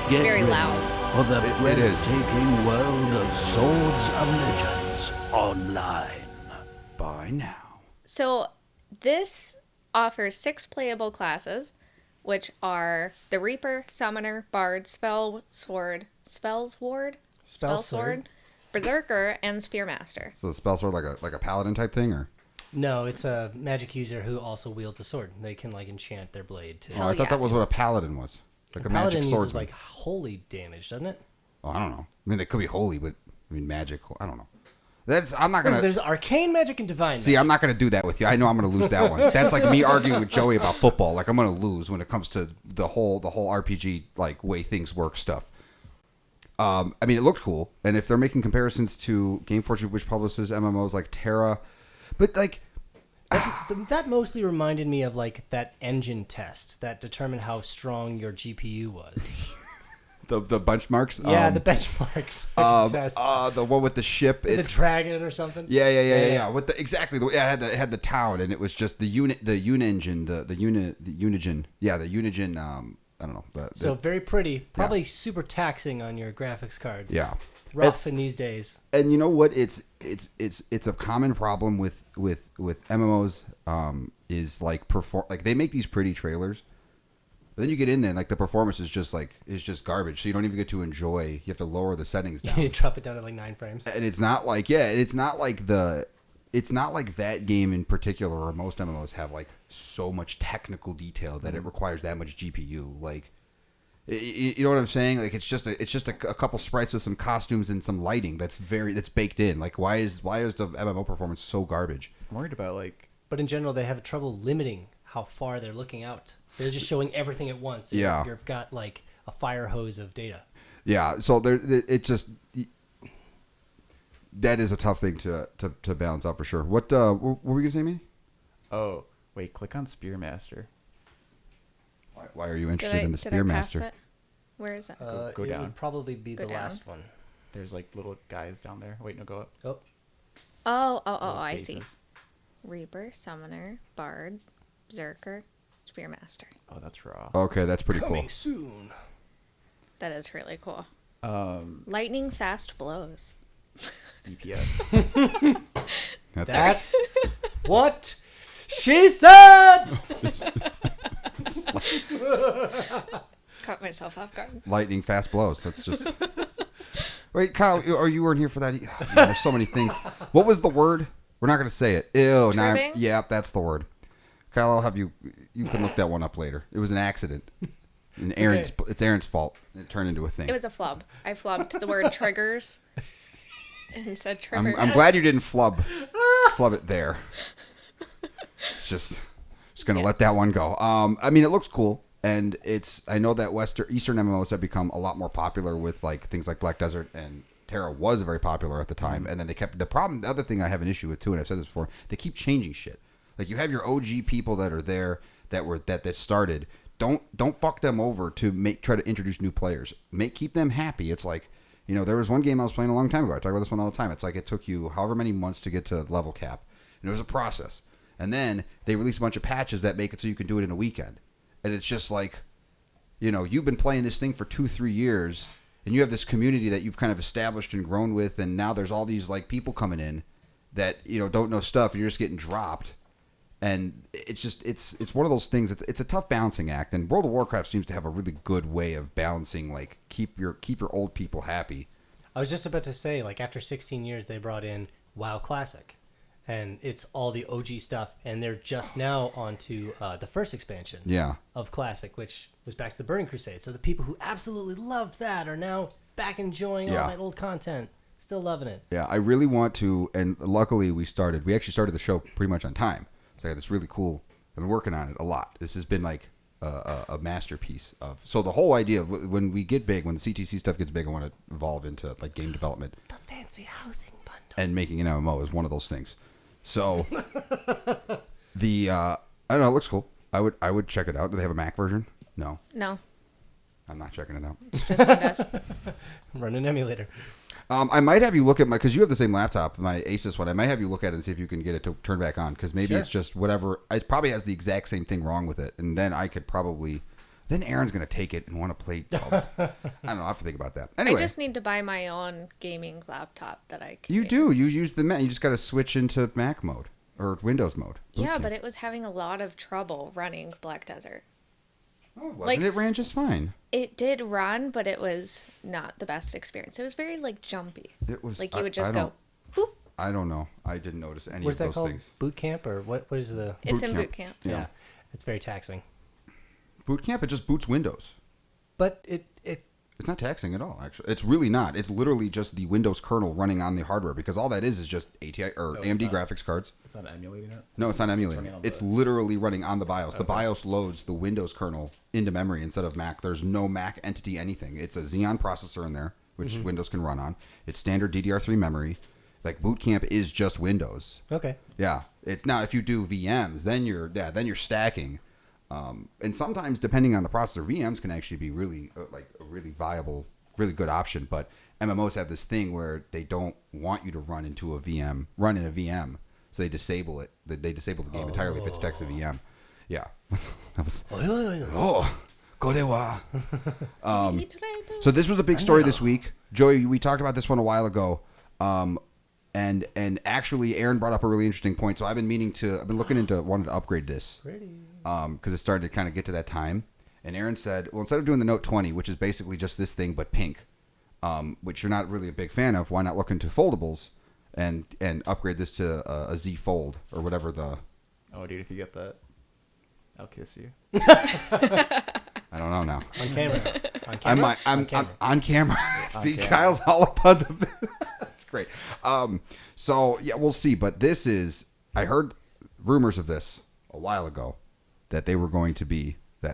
It's very loud. For the It is. breathtaking world of Swords of Legends Online. Buy now. So this offers 6 playable classes, which are the Reaper, Summoner, Bard, Spellsword, Berserker, and Spearmaster. So the spell sword like a paladin type thing, or? No, it's a magic user who also wields a sword. They can like enchant their blade too. Oh, I thought that was what a paladin was. Like a magic paladin sword. uses like holy damage, doesn't it? Oh, I don't know. I mean, they could be holy, but I mean, magic. I don't know. I'm not gonna. There's arcane magic and divine magic. See, I'm not gonna do that with you. I know I'm gonna lose that one. That's like me arguing with Joey about football. Like I'm gonna lose when it comes to the whole RPG like way things work stuff. I mean, it looked cool, and if they're making comparisons to Gameforge, which publishes MMOs like Terra, but like that mostly reminded me of like that engine test that determined how strong your GPU was. the benchmarks. Yeah, the benchmark test. The one with the ship. The dragon or something. Yeah. With the exactly the it had the town, and it was just the Unigine. Yeah, the Unigine. I don't know. So very pretty. Probably super taxing on your graphics card. Yeah. Rough in these days. And you know what? It's a common problem with MMOs. Is like they make these pretty trailers. But then you get in there and like the performance is just garbage. So you don't even get to enjoy. You have to lower the settings down. You drop it down to like 9 frames. And it's not like that game in particular, or most MMOs have like so much technical detail that it requires that much GPU. Like, you know what I'm saying? Like it's just a couple sprites with some costumes and some lighting that's baked in. Like why is the MMO performance so garbage? I'm worried about like. But in general, they have trouble limiting how far they're looking out. They're just showing everything at once. Yeah. You've got like a fire hose of data. Yeah. So that is a tough thing to balance out for sure. What were we gonna say, me? Oh, wait! Click on Spearmaster. Why are you interested in the Spearmaster? Where is that? Go It down. would probably be Go the down. last one. There's like little guys down there. Wait, no, go up. Oh. Oh, I see. Faces. Reaper, Summoner, Bard, Berserker, Spearmaster. Oh, that's raw. Okay, that's pretty Coming cool. soon. That is really cool. Lightning fast blows. DPS. That's what she said. Caught myself off guard. Lightning fast blows. That's just. Wait, Kyle, you weren't here for that. Man, there's so many things. What was the word? We're not going to say it. Ew. Tripping? Yeah, that's the word. Kyle, I'll have you. You can look that one up later. It was an accident. And it's Aaron's fault. It turned into a thing. It was a flub. I flubbed the word triggers and said trigger. I'm glad you didn't flub it there. It's just going to let that one go. I mean, it looks cool. And I know that Eastern MMOs have become a lot more popular with like things like Black Desert, and Terra was very popular at the time. And then they kept the other thing I have an issue with too, and I've said this before, they keep changing shit. Like you have your OG people that are there that started. Don't fuck them over to try to introduce new players. Keep them happy. It's like, there was one game I was playing a long time ago. I talk about this one all the time. It's like it took you however many months to get to level cap, and it was a process. And then they release a bunch of patches that make it so you can do it in a weekend. And it's just like, you've been playing this thing for 2-3 years, and you have this community that you've kind of established and grown with, and now there's all these like people coming in that don't know stuff, and you're just getting dropped. And it's just it's one of those things. It's a tough balancing act, and World of Warcraft seems to have a really good way of balancing, like keep your old people happy. I was just about to say, like after 16 years, they brought in WoW Classic, and it's all the OG stuff, and they're just now onto the first expansion of Classic, which was back to the Burning Crusade. So the people who absolutely loved that are now back enjoying all that old content, still loving it. Yeah, I really want to, and luckily we actually started the show pretty much on time. So I got this really cool. I've been working on it a lot. This has been like a masterpiece of. So the whole idea, when we get big, when the CTC stuff gets big, I want to evolve into like game development. The fancy housing bundle. And making an MMO is one of those things. So I don't know. It looks cool. I would check it out. Do they have a Mac version? No. I'm not checking it out. It's just Windows. Run an emulator. I might have you look at because you have the same laptop, my Asus one. I might have you look at it and see if you can get it to turn back on, because maybe it's just whatever. It probably has the exact same thing wrong with it, and then I could probably. Then Aaron's gonna take it and want to play. I don't know. I have to think about that. Anyway, I just need to buy my own gaming laptop that I can. You do. You use the Mac. You just got to switch into Mac mode or Windows mode. Yeah, but it was having a lot of trouble running Black Desert. Oh, wasn't it? Ran just fine. It did run, but it was not the best experience. It was very jumpy. It was like you would just go, boop. I don't know. I didn't notice any What's of that those called? things. Boot camp or what? What is the? It's in boot camp. Yeah, it's very taxing. Boot camp. It just boots Windows. But it's not taxing at all. Actually, it's really not. It's literally just the Windows kernel running on the hardware, because all that is just ATI or AMD graphics cards. It's not emulating it? No, it's not emulating. It's literally running on the BIOS. The BIOS loads the Windows kernel into memory instead of Mac. There's no Mac entity anything. It's a Xeon processor in there, which Windows can run on. It's standard DDR3 memory. Like Boot Camp is just Windows. Okay. Yeah. It's now if you do VMs, then you're stacking. And sometimes, depending on the processor, VMs can actually be really a really viable, really good option. But MMOs have this thing where they don't want you to run in a VM, so they disable it. They disable the game entirely if it detects a VM. Yeah, that was. So this was a big story this week, Joey. We talked about this one a while ago. And actually, Aaron brought up a really interesting point. So I've been wanting to upgrade this. Because it started to kind of get to that time. And Aaron said, well, instead of doing the Note 20, which is basically just this thing but pink, which you're not really a big fan of, why not look into foldables and upgrade this to a Z Fold or whatever the... Oh, dude, if you get that, I'll kiss you. I don't know now. On camera. I'm on camera. See, Kyle's all up on the... That's great. So, yeah, we'll see. But this is... I heard rumors of this a while ago, that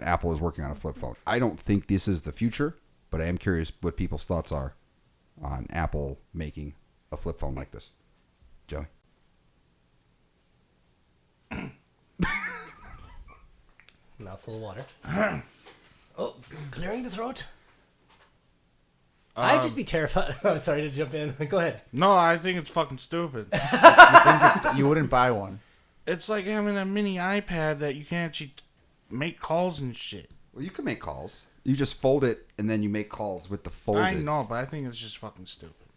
Apple is working on a flip phone. I don't think this is the future, but I am curious what people's thoughts are on Apple making a flip phone like this. Joey? Mouthful of water. Clearing the throat. I'd just be terrified. Oh, sorry to jump in. Go ahead. No, I think it's fucking stupid. You wouldn't buy one. It's like having a mini iPad that you can actually make calls and shit. Well, you can make calls. You just fold it, and then you make calls with the folded. I know, but I think it's just fucking stupid.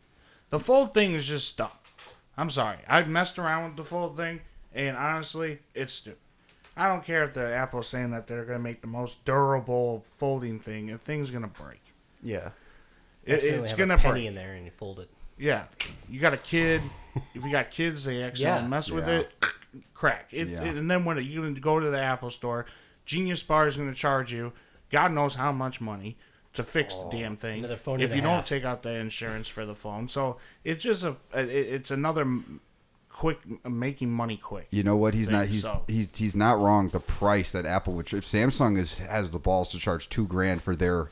The fold thing is just dumb. I'm sorry. I've messed around with the fold thing, and honestly, it's stupid. I don't care if the Apple's saying that they're going to make the most durable folding thing. The thing's going to break. Yeah. It's going to break in there, and you fold it. Yeah. You got a kid. If you got kids, they actually mess with it. Crack. And then when you go to the Apple store, Genius Bar is going to charge you God knows how much money to fix the damn thing if you don't take out the insurance for the phone. So it's just it's another quick making money quick. You know what? He's not wrong. The price that Apple would, if Samsung has the balls to charge $2,000 for their,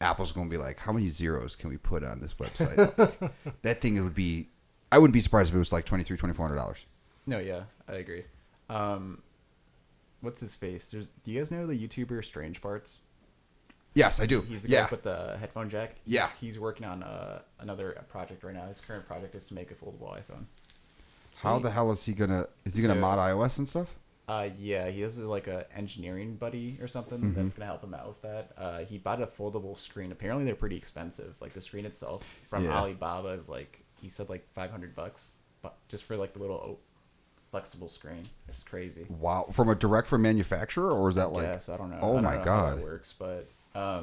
Apple's going to be like, how many zeros can we put on this website? That thing, it would be. I wouldn't be surprised if it was like $2,300, $2,400. No, yeah, I agree. What's his face? Do you guys know the YouTuber Strange Parts? Yes, I do. He's the guy with the headphone jack. Yeah. He's working on another project right now. His current project is to make a foldable iPhone. How the hell is he gonna? Is he gonna mod iOS and stuff? Yeah, he has like a engineering buddy or something that's gonna help him out with that. He bought a foldable screen. Apparently, they're pretty expensive. Like the screen itself from Alibaba is like he said like $500, but just for like the little flexible screen. It's crazy. Wow, from a direct from manufacturer, or is that like? Yes, I don't know. Oh I don't my know god, how that works, but I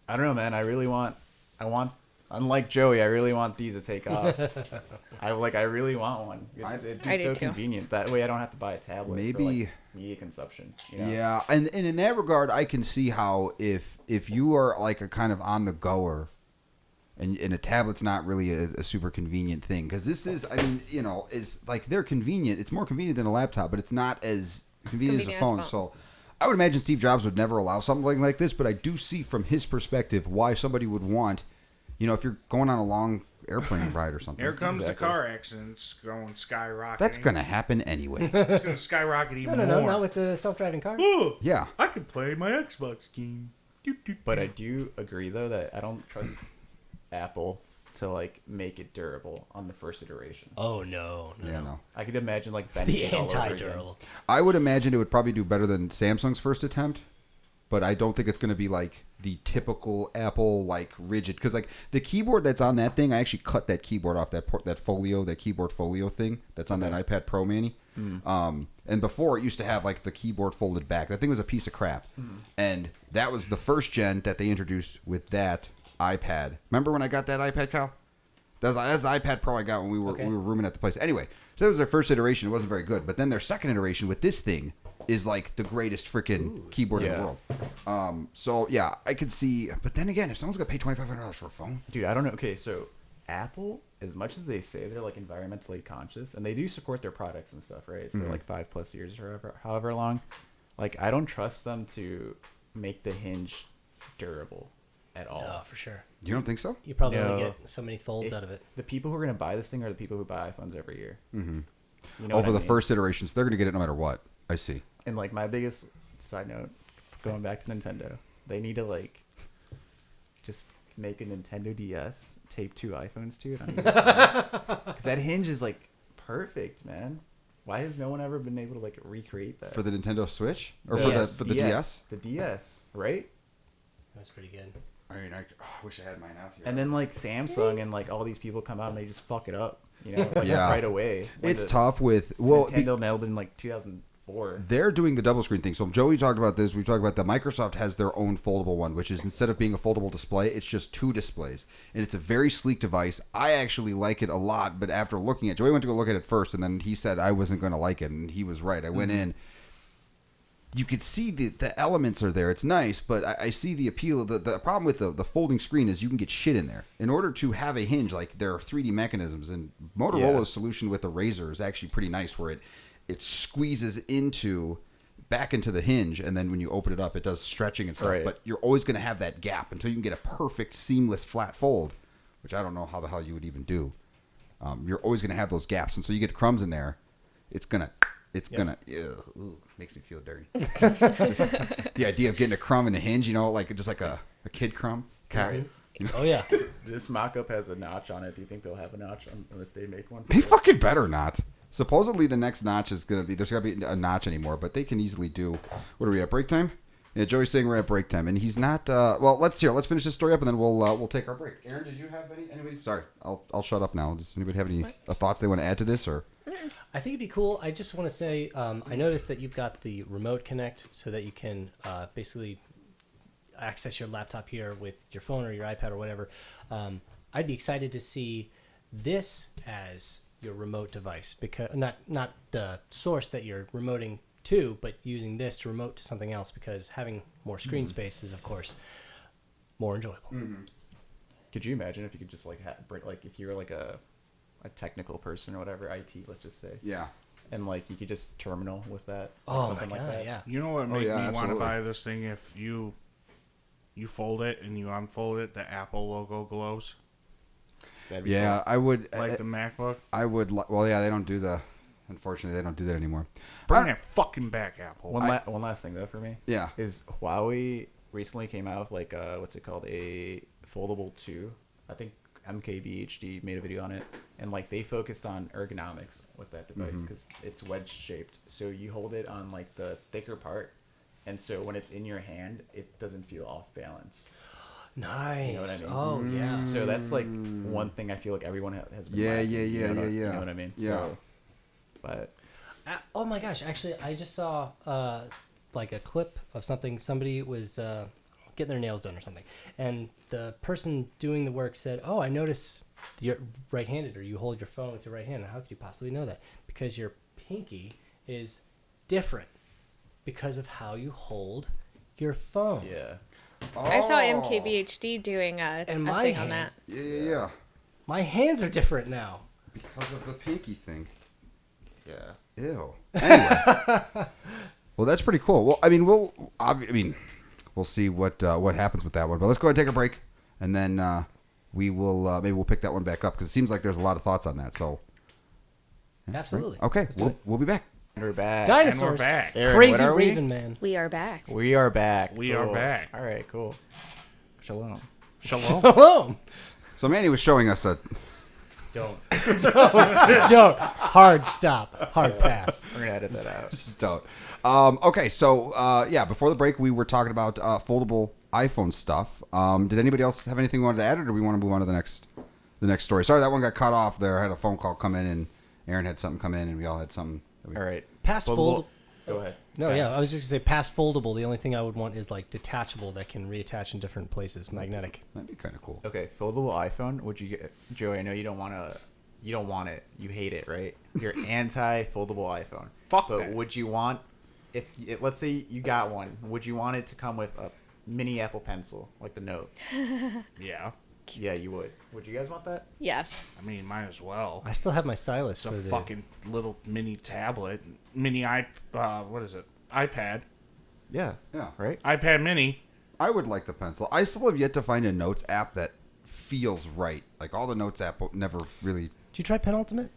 don't know, man. I want. Unlike Joey, I really want these to take off. I really want one. It'd be so convenient. That way, I don't have to buy a tablet. Maybe for media consumption. You know? Yeah, and in that regard, I can see how if you are like a kind of on the goer, and a tablet's not really a super convenient thing, because this is, I mean, you know, is like they're convenient. It's more convenient than a laptop, but it's not as convenient as a phone. So I would imagine Steve Jobs would never allow something like this, but I do see from his perspective why somebody would want. You know, if you're going on a long airplane ride or something. Here comes the car accidents going skyrocketing. That's going to happen anyway. It's going to skyrocket even more. No, not with the self-driving car. Ooh, yeah. I can play my Xbox game. But I do agree, though, that I don't trust Apple to, like, make it durable on the first iteration. Oh, no. I could imagine, like, bending the it all over anti-durable. again. I would imagine it would probably do better than Samsung's first attempt. But I don't think it's going to be like the typical Apple like rigid, because like the keyboard that's on that thing, I actually cut that keyboard off that keyboard folio thing that's on that iPad Pro Mini. And before it used to have like the keyboard folded back. That thing was a piece of crap, and that was the first gen that they introduced with that iPad. Remember when I got that iPad, Kyle? That's the iPad Pro I got when we were rooming at the place. Anyway, so that was their first iteration. It wasn't very good, but then their second iteration with this thing is like the greatest freaking keyboard in the world. So yeah, I could see. But then again, if someone's gonna pay $2,500 for a phone, dude, I don't know. Okay, so Apple, as much as they say they're like environmentally conscious, and they do support their products and stuff, right, for like 5+ years or however long, like I don't trust them to make the hinge durable at all. No, for sure. You don't think so? You probably only get so many folds out of it. The people who are going to buy this thing are the people who buy iPhones every year. Mm-hmm. You know Over the first iterations, they're going to get it no matter what. I see. And like my biggest side note, going back to Nintendo, they need to like just make a Nintendo DS, tape 2 iPhones to it, because that hinge is like perfect, man. Why has no one ever been able to like recreate that for the Nintendo Switch or for the DS? The DS, right? That's pretty good. I mean, I wish I had mine out here. And then like Samsung and like all these people come out and they just fuck it up, you know, like right away. It's tough with Nintendo nailed it in like 2004. They're doing the double screen thing. So Joey talked about this. We talked about the Microsoft has their own foldable one, which is instead of being a foldable display, it's just 2 displays, and it's a very sleek device. I actually like it a lot, but after looking at Joey went to go look at it first, and then he said I wasn't going to like it, and he was right. I went in. You could see the elements are there. It's nice, but I see the appeal. The problem with the folding screen is you can get shit in there. In order to have a hinge, like there are 3D mechanisms, and Motorola's solution with the Razor is actually pretty nice, where it squeezes back into the hinge, and then when you open it up, it does stretching and stuff. Right. But you're always going to have that gap until you can get a perfect, seamless, flat fold, which I don't know how the hell you would even do. You're always going to have those gaps, and so you get crumbs in there. It's gonna, makes me feel dirty. The idea of getting a crumb in the hinge, you know, like just like a kid crumb. Right. You know? Oh yeah. This mock-up has a notch on it. Do you think they'll have a notch on if they make one? They fucking better not. Supposedly the next notch is gonna be there's gonna be a notch anymore, but they can easily do. What are we at, break time? Yeah, Joey's saying we're at break time, and he's not. Well, let's finish this story up, and then we'll take our break. Aaron, did you have anybody? Sorry, I'll shut up now. Does anybody have any thoughts they want to add to this, or? I think it'd be cool. I just want to say, I noticed that you've got the remote connect so that you can basically access your laptop here with your phone or your iPad or whatever. I'd be excited to see this as your remote device, because not the source that you're remoting to, but using this to remote to something else, because having more screen space is, of course, more enjoyable. Mm-hmm. Could you imagine if you could just like if you're like a technical person or whatever, IT, let's just say. Yeah. And like you could just terminal with that. Oh something my God, like that. yeah. You know what made me want to buy this thing? If you fold it and you unfold it, the Apple logo glows. That'd be cool. I would like the MacBook. I would. Well, yeah, they don't do the. Unfortunately, they don't do that anymore. Bring that fucking back, Apple. One last thing though for me. Yeah. Is Huawei recently came out with like what's it called, a Foldable 2? I think MKBHD made a video on it, and like they focused on ergonomics with that device because it's wedge shaped. So you hold it on like the thicker part, and so when it's in your hand, it doesn't feel off balance. Nice. You know what I mean? Oh yeah. So that's like one thing I feel like everyone has been. Yeah. You know what I mean? Yeah. So, but Oh my gosh! Actually, I just saw like a clip of something. Somebody was getting their nails done or something, and the person doing the work said, "Oh, I notice you're right-handed, or you hold your phone with your right hand. How could you possibly know that? Because your pinky is different because of how you hold your phone." yeah. I saw MKBHD doing a And thing my on that. hands. Yeah. My hands are different now. Because of the pinky thing. Yeah. Ew. Anyway. Well, that's pretty cool. Well, I mean, we'll see what happens with that one. But let's go ahead and take a break, and then we will maybe we'll pick that one back up because it seems like there's a lot of thoughts on that. So. Absolutely. Right? Okay. We'll be back. We're back. Dinosaurs. And we're back. Aaron, Crazy what are we? Raven Man. We are back. We are back. We are back. All right, cool. Shalom. Shalom. Hello. So Manny was showing us a. Don't. Just don't. Hard stop. Hard pass. We're gonna edit that out. Just don't. Okay, so yeah, before the break, we were talking about foldable iPhone stuff. Did anybody else have anything we wanted to add, or do we want to move on to the next story? Sorry, that one got cut off there. I had a phone call come in, and Aaron had something come in, and we all had something. All right. Past Foldable. foldable. Go ahead. No, yeah, I was just gonna say past foldable. The only thing I would want is like detachable that can reattach in different places, magnetic. That'd be kind of cool. Okay, foldable iPhone. Would you get, Joey? I know you don't want to. You don't want it. You hate it, right? You're anti-foldable iPhone. Fuck But that. would you want, if let's say you got one, would you want it to come with a mini Apple Pencil like the Note? Yeah. Yeah, you would. Would you guys want that? Yes. I mean, might as well. I still have my stylus It's a for the fucking little mini tablet, what is it? iPad, Yeah. Yeah. Right. iPad Mini. I would like the pencil. I still have yet to find a Notes app that feels right. Like all the Notes app never really. Did you try Penultimate?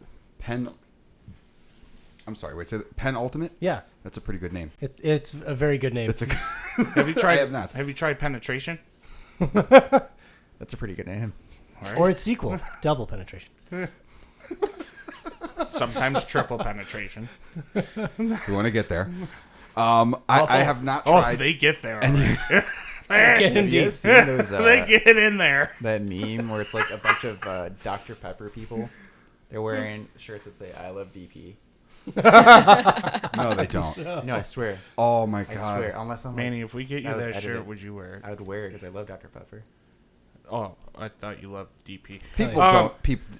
I'm sorry. Wait, say that. Pen Ultimate. Yeah, That's a pretty good name. it's a very good name. It's a. Have you tried? I have not. Have you tried Penetration? That's a pretty good name. Or its sequel, Double Penetration. Sometimes triple penetration. You want to get there? I have not tried. Oh, they get there. Get Have you indeed. guys seen those, They get in there. that meme where it's like a bunch of Dr. Pepper people? They're wearing shirts that say "I love DP." No, they don't. No, I swear. Oh my I god. swear. Unless I'm Manny, if we get you That was that shirt, edited. would you wear it? I would wear it because I love Dr. Pepper. Oh, I thought you loved DP. People don't.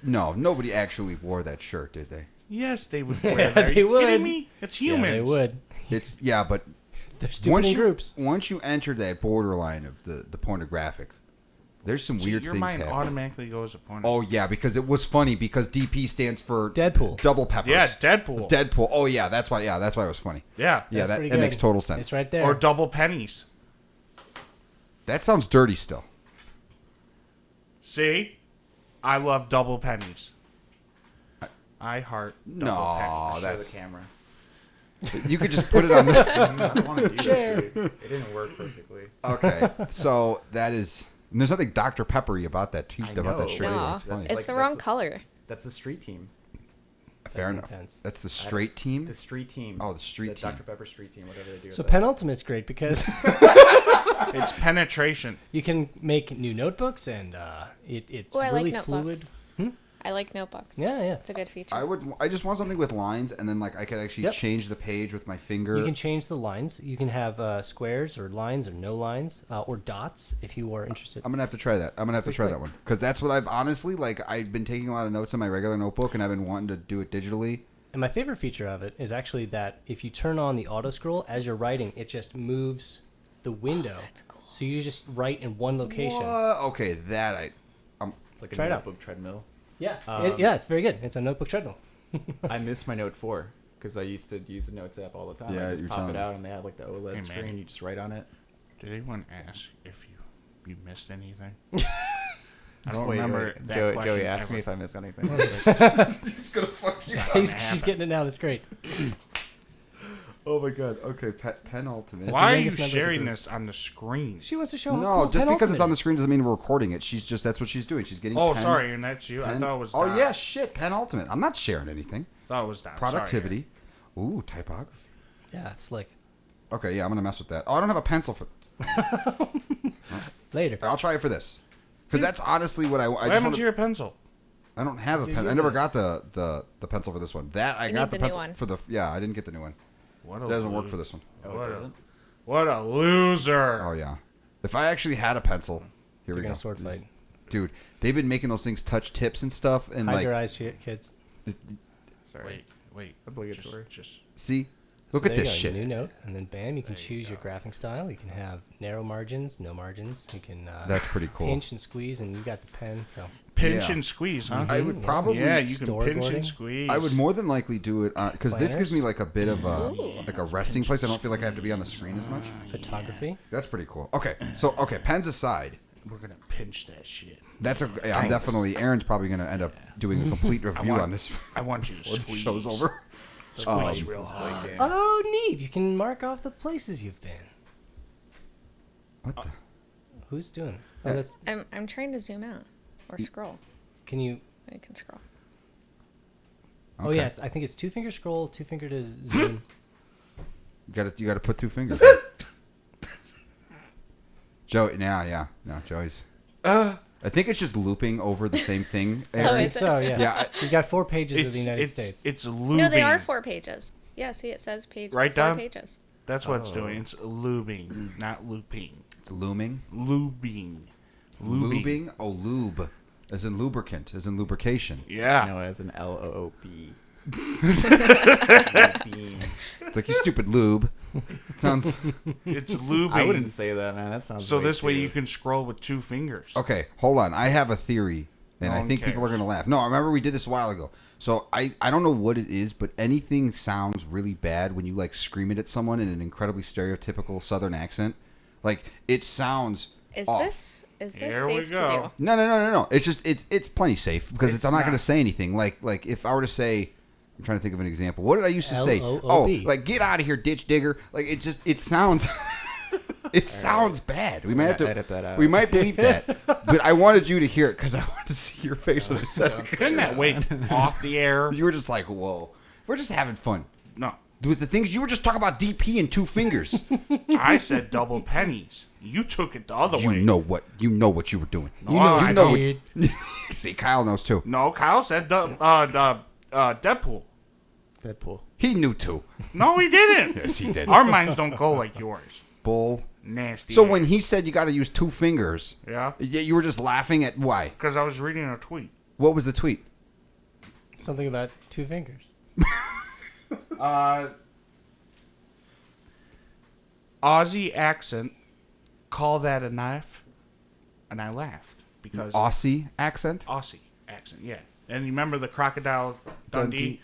No, nobody actually wore that shirt, did they? Yes, they would wear Yeah, that. Are they you would. kidding me? It's humans. Yeah, they would. It's but They're stupid in groups. once you enter that borderline of the pornographic, there's some See, weird your things mind happening. automatically goes to porn. Oh yeah, because it was funny because DP stands for Deadpool. double peppers. yeah, Deadpool. Deadpool. Oh yeah, that's why. Yeah, that's why it was funny. Yeah. Yeah, That's that pretty that good. makes total sense. It's right there. Or double pennies. That sounds dirty still. See? I love double pennies. I heart double No, pennies. Show that's the camera. you could just put it on the. I don't want to do it, dude. It didn't work perfectly. Okay, so that is. And there's nothing Dr. Peppery about that I about that know. shirt. No. It's funny. That's It's like- the wrong that's- color. That's the street team. Fair That's enough. intense. That's the straight team. The street team. Oh, the street team. Dr. Pepper street team, whatever they do. So with that. Penultimate's great because It's penetration. you can make new notebooks and it's Oh, I really like fluid. notebooks. I like notebooks. Yeah, yeah. It's a good feature. I just want something with lines, and then like I could actually Yep. change the page with my finger. You can change the lines. You can have squares or lines or no lines or dots if you are interested. I'm gonna have to try that. I'm gonna have to Pretty try slick. that one because that's what I've honestly like. I've been taking a lot of notes in my regular notebook, and I've been wanting to do it digitally. And my favorite feature of it is actually that if you turn on the auto scroll as you're writing, it just moves the window. that's cool. So you just write in one location. What? Okay, that It's like a Try it out. notebook treadmill. Yeah, Um, yeah, it's very good. It's a notebook treadmill. I miss my Note 4 because I used to use the Notes app all the time. Yeah, I just you're pop telling it me. out and they had like the OLED Hey, man. screen. You just write on it. Did anyone ask if you missed anything? I don't Wait, remember wait. that Joey, question Joey asked ever. me if I missed anything. He's gonna fuck you. She's getting it now. That's great. Oh my god. Okay, penultimate. Why are you sharing this on the screen? She wants to show. No, just because it's on the screen doesn't mean we're recording it. That's what she's doing. She's getting. Oh, sorry, and that's you. I thought it was. Oh Dot. yeah, shit, penultimate. I'm not sharing anything. Thought it was that. Productivity. Sorry. Ooh, typography. Yeah, it's like. Okay, yeah, I'm gonna mess with that. Oh, I don't have a pencil for. Later. I'll try it for this, because that's honestly what I. What happened to your pencil? I don't have a pencil. I never got the pencil for this one. I got the pencil for the. Yeah, I didn't get the new one. It doesn't work for this one. What a loser! Oh yeah. If I actually had a pencil, here we go. Sword fight. Dude, they've been making those things touch tips and stuff, and hide like. your eyes, kids. Sorry. Wait. Obligatory. Just see. Look at this shit. New note, and then bam, you can choose your graphic style. You can have narrow margins, no margins. You can. That's pretty cool. Pinch and squeeze, and you got the pen. So. Pinch and squeeze, huh? I would probably. Yeah, you can pinch and squeeze. I would more than likely do it because this gives me like a bit of a resting place. I don't feel like I have to be on the screen as much. Photography. That's pretty cool. Okay, pens aside. We're gonna pinch that shit. I'm definitely. Aaron's probably gonna end up doing a complete review on this. I want you to squeeze. Show's over. Squeeze real hard. Oh, neat! You can mark off the places you've been. What the? Who's doing? Oh, that's. I'm trying to zoom out or scroll. Can you? I can scroll. Okay. Oh yeah, I think it's 2-finger scroll, 2-finger to zoom. You gotta put 2 fingers. Joey, no, Joey's. I think it's just looping over the same thing. Oh, is it? So yeah. You got 4 pages of the United States. It's looping. No, they are 4 pages. Yeah, see, it says page. Right 4 down? pages. That's what it's doing. It's lubing, not looping. It's looming. Lubing. Lubing. Oh, lube, as in lubricant, as in lubrication. Yeah. No, as an LOOB. It's like, you stupid lube. It sounds. It's lubing. I wouldn't say that, man. That sounds. So this way you can scroll with 2 fingers. Okay, hold on. I have a theory, and No I one think people are cares. gonna laugh. No, I remember we did this a while ago. So I don't know what it is, but anything sounds really bad when you like scream it at someone in an incredibly stereotypical Southern accent. Like it sounds. Is off. this Here we safe to go. do? No. It's just it's plenty safe because It's I'm not not. gonna say anything. Like if I were to say. I'm trying to think of an example. What did I used to say? LOOB. Oh, like get out of here, ditch digger. Like it sounds it sounds bad. We might have to edit that out. We might bleep that. But I wanted you to hear it because I wanted to see your face when I said it. Couldn't that wait off the air? You were just like, whoa. We're just having fun. No. With the things you were just talking about DP and 2 fingers. I said double pennies. You took it the other way. You know what you were doing. No, I know. See, Kyle knows too. No, Kyle said Deadpool. He knew too. No, he didn't. Yes, he did. Our minds don't go like yours. Bull. Nasty. So ass. when he said you got to use 2 fingers, Yeah. You were just laughing at why? Because I was reading a tweet. What was the tweet? Something about 2 fingers. Aussie accent. Call that a knife, and I laughed because Aussie accent? Aussie accent. Yeah. And you remember the crocodile Dundee?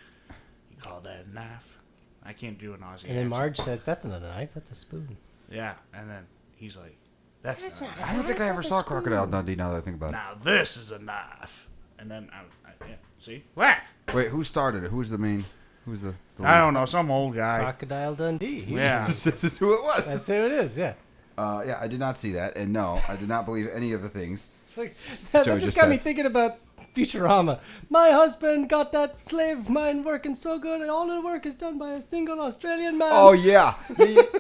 You call that a knife? I can't do an Aussie. And accent. then Marge says, "That's not a knife. That's a spoon." Yeah. And then he's like, "That's not a knife. I don't think I ever saw Crocodile Dundee now that I think about it. Now this is a knife." And then yeah. See, laugh. Wait, who started it? Who's the main? Who's the I don't know, some old guy. Crocodile Dundee. Yeah. That's who it was. That's who it is. Yeah. Yeah, I did not see that, and no, I did not believe any of the things. That Joey just just got me said. thinking about Futurama. My husband got that slave of mine working so good, and all the work is done by a single Australian man. Oh yeah.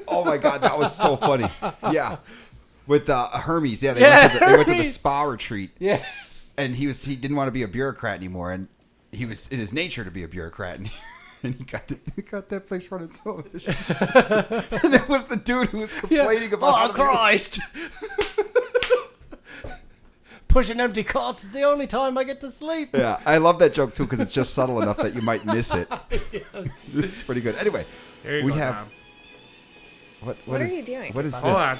Oh my God, that was so funny. Yeah, with Hermes. Yeah, they went to the Hermes. spa retreat. Yes. And he didn't want to be a bureaucrat anymore, and he was in his nature to be a bureaucrat, and he got that place running so efficient. And it was the dude who was complaining about how Oh Christ! Pushing empty carts is the only time I get to sleep. Yeah, I love that joke too because it's just subtle enough that you might miss it. Yes. It's pretty good. Anyway, There you we go, have Tom. What are you doing? What is Hold this? on.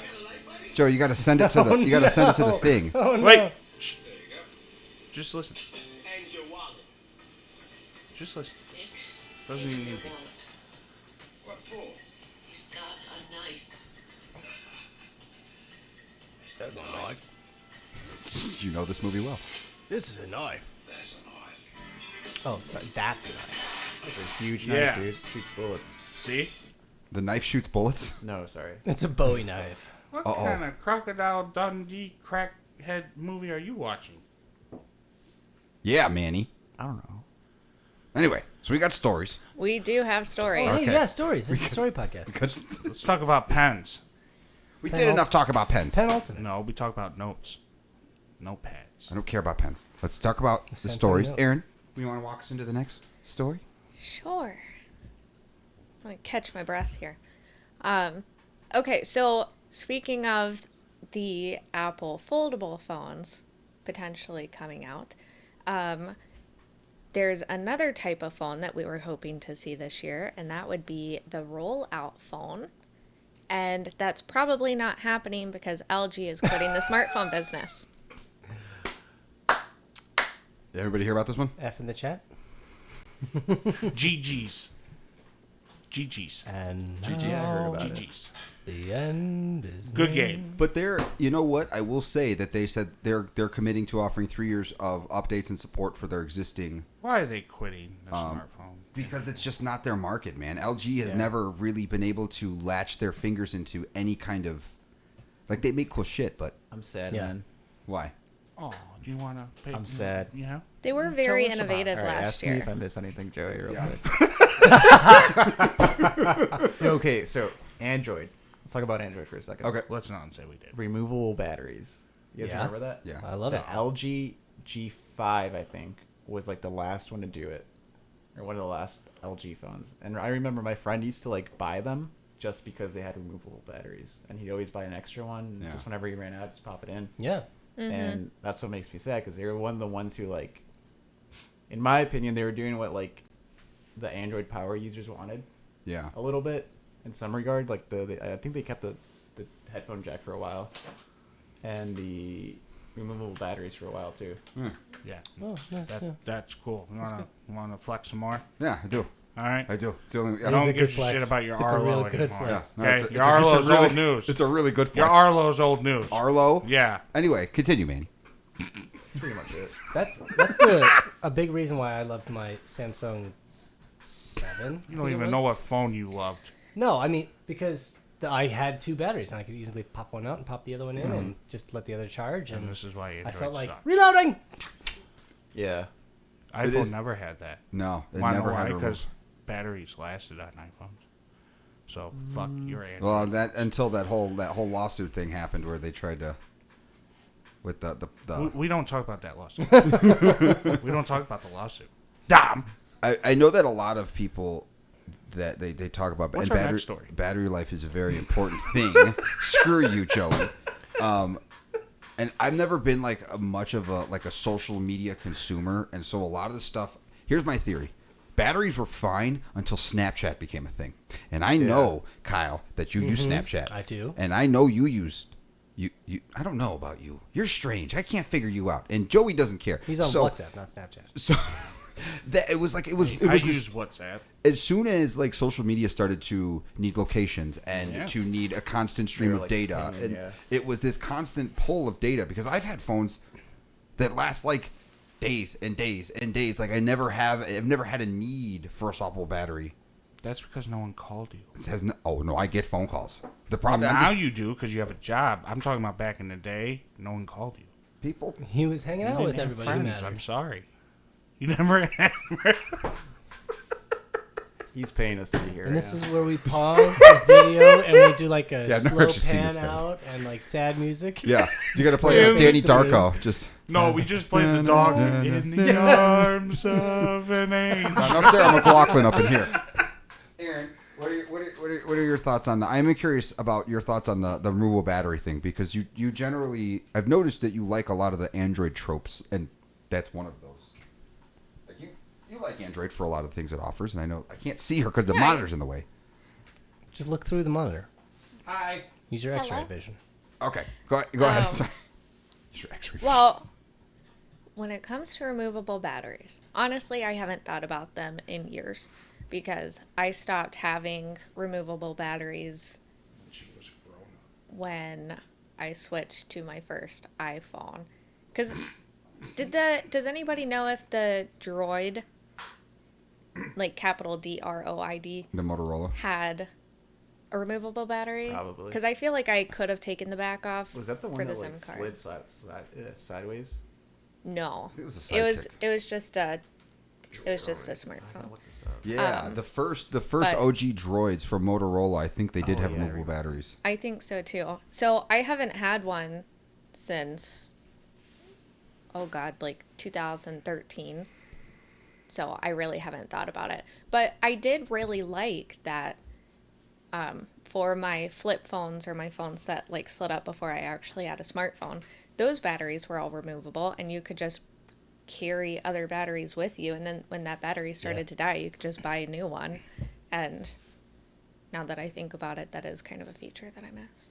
Joe, you got to send it to the. You got to send it to the thing. Oh no! Wait. Shh. Just listen. And your wallet. Just listen. Doesn't even need to. What for? He's got a knife. That's a knife. You know this movie well. This is a knife. That's a knife. Oh, sorry, that's a knife. That's a huge Yeah. knife, dude. Shoots bullets. See? The knife shoots bullets? No, sorry. It's a Bowie knife. What kind of Crocodile Dundee crackhead movie are you watching? Yeah, Manny. I don't know. Anyway, so we got stories. We do have stories. Oh, Okay. hey, yeah, stories. This is a story podcast. Let's talk about pens. We did enough talk about pens. Pen Ultimate. No, we talk about notes. Notepads. I don't care about pens. Let's talk about the Samsung stories. Note. Aaron, you want to walk us into the next story? Sure. I'm going to catch my breath here. Okay, so speaking of the Apple foldable phones potentially coming out, there's another type of phone that we were hoping to see this year, and that would be the roll-out phone. And that's probably not happening because LG is quitting the smartphone business. Did everybody hear about this one? F in the chat. GG's. GG's. And GG's. I heard about it. GG's. the end is Good near. game. But you know what? I will say that they said they're committing to offering 3 years of updates and support for their existing. Why are they quitting the smartphone? Because it's just not their market, man. LG has never really been able to latch their fingers into any kind of, like, they make cool shit, but I'm sad, Yeah. man. why? Oh, do you want to pay? I'm sad. Yeah. They were very Tell us about it. innovative All right, last ask me year. if I miss anything, Joey, real Yeah. quick. Okay, so Android. Let's talk about Android for a second. Okay. Let's not say we did. Removable batteries. You guys Yeah. remember that? Yeah. I love The it. LG G5, I think, was like the last one to do it, or one of the last LG phones. And I remember my friend used to like buy them just because they had removable batteries, and he'd always buy an extra one. And Yeah. just whenever he ran out, just pop it in. Yeah. And that's what makes me sad because they were one of the ones who, like, in my opinion, they were doing what like the Android power users wanted Yeah. a little bit in some regard. Like I think they kept the headphone jack for a while, and the removable batteries for a while too. Yeah. Oh, nice, yeah. That's cool. You wanna flex some more? Yeah, I do. All right. I do. It's the only. It Yeah, is Don't a give good a flex. shit about your It's a Arlo real good anymore. flex. no, Okay, it's a- your it's a Arlo's really- old news. It's a really good Your flex. Arlo's old news. Arlo? Yeah. Anyway, continue, Manny. That's pretty much it. That's a big reason why I loved my Samsung 7. You don't even know what phone you loved. No, I mean because I had 2 batteries and I could easily pop one out and pop the other one in and just let the other charge. And And this is why I Android felt like sucked. reloading. Yeah. iPhone is- never had that. No, it Why? never had a Because batteries lasted on iPhones. So fuck your Android. Well, until that whole lawsuit thing happened where they tried to with the we don't talk about that lawsuit. We don't talk about the lawsuit. Damn. I know that a lot of people that they talk about What's and our next story? battery life is a very important thing. Screw you, Joey. And I've never been like much of a social media consumer, and so a lot of the stuff. Here's my theory: batteries were fine until Snapchat became a thing. And I know, Kyle, that you use Snapchat. I do. And I know you used. You I don't know about you. You're strange. I can't figure you out. And Joey doesn't care. He's on so, WhatsApp, not Snapchat. So that it was I this- use WhatsApp. as soon as like social media started to need locations and to need a constant stream They were, of like, data, pinging, and it was this constant pull of data because I've had phones that last like days and days and days. Like I've never had a need for a swappable battery. That's because no one called you. It has no, oh no, I get phone calls. The Well, problem now you do because you have a job. I'm talking about back in the day. No one called you. people. He was hanging You out didn't with have everybody who friends. mattered. I'm sorry. You never had. He's paying us to be here. And this right is where we pause the video and we do like a Yeah, I've never slow actually seen this pan guy. out and like sad music. Yeah, you got to play Stare Danny face to face. Darko. Just No, we just played the dog in the arms of an angel. no Sarah McLaughlin up in here. Aaron, what are your thoughts on that? I'm curious about your thoughts on the removable battery thing because you generally I've noticed that you like a lot of the Android tropes and that's one of those. Like you like Android for a lot of things it offers, and I know I can't see her because the monitor's in the way. Just look through the monitor. Hi. Use your X-ray Hello? vision. Okay, go ahead. Sorry. Use your X-ray vision. Well, when it comes to removable batteries, honestly, I haven't thought about them in years because I stopped having removable batteries when I switched to my first iPhone. Because does anybody know if the Droid, like capital DROID, the Motorola. had A removable battery? Probably. Because I feel like I could have taken the back off. Was that the for one the that SIM like card. slid sideways? No, It was a it sidekick. was just a smartphone. Yeah, the first but- OG droids from Motorola, I think they did have removable batteries. I think so too. So I haven't had one since, like 2013. So I really haven't thought about it. But I did really like that for my flip phones or my phones that like slid up before I actually had a smartphone, those batteries were all removable and you could just carry other batteries with you. And then when that battery started to die, you could just buy a new one. And now that I think about it, that is kind of a feature that I miss.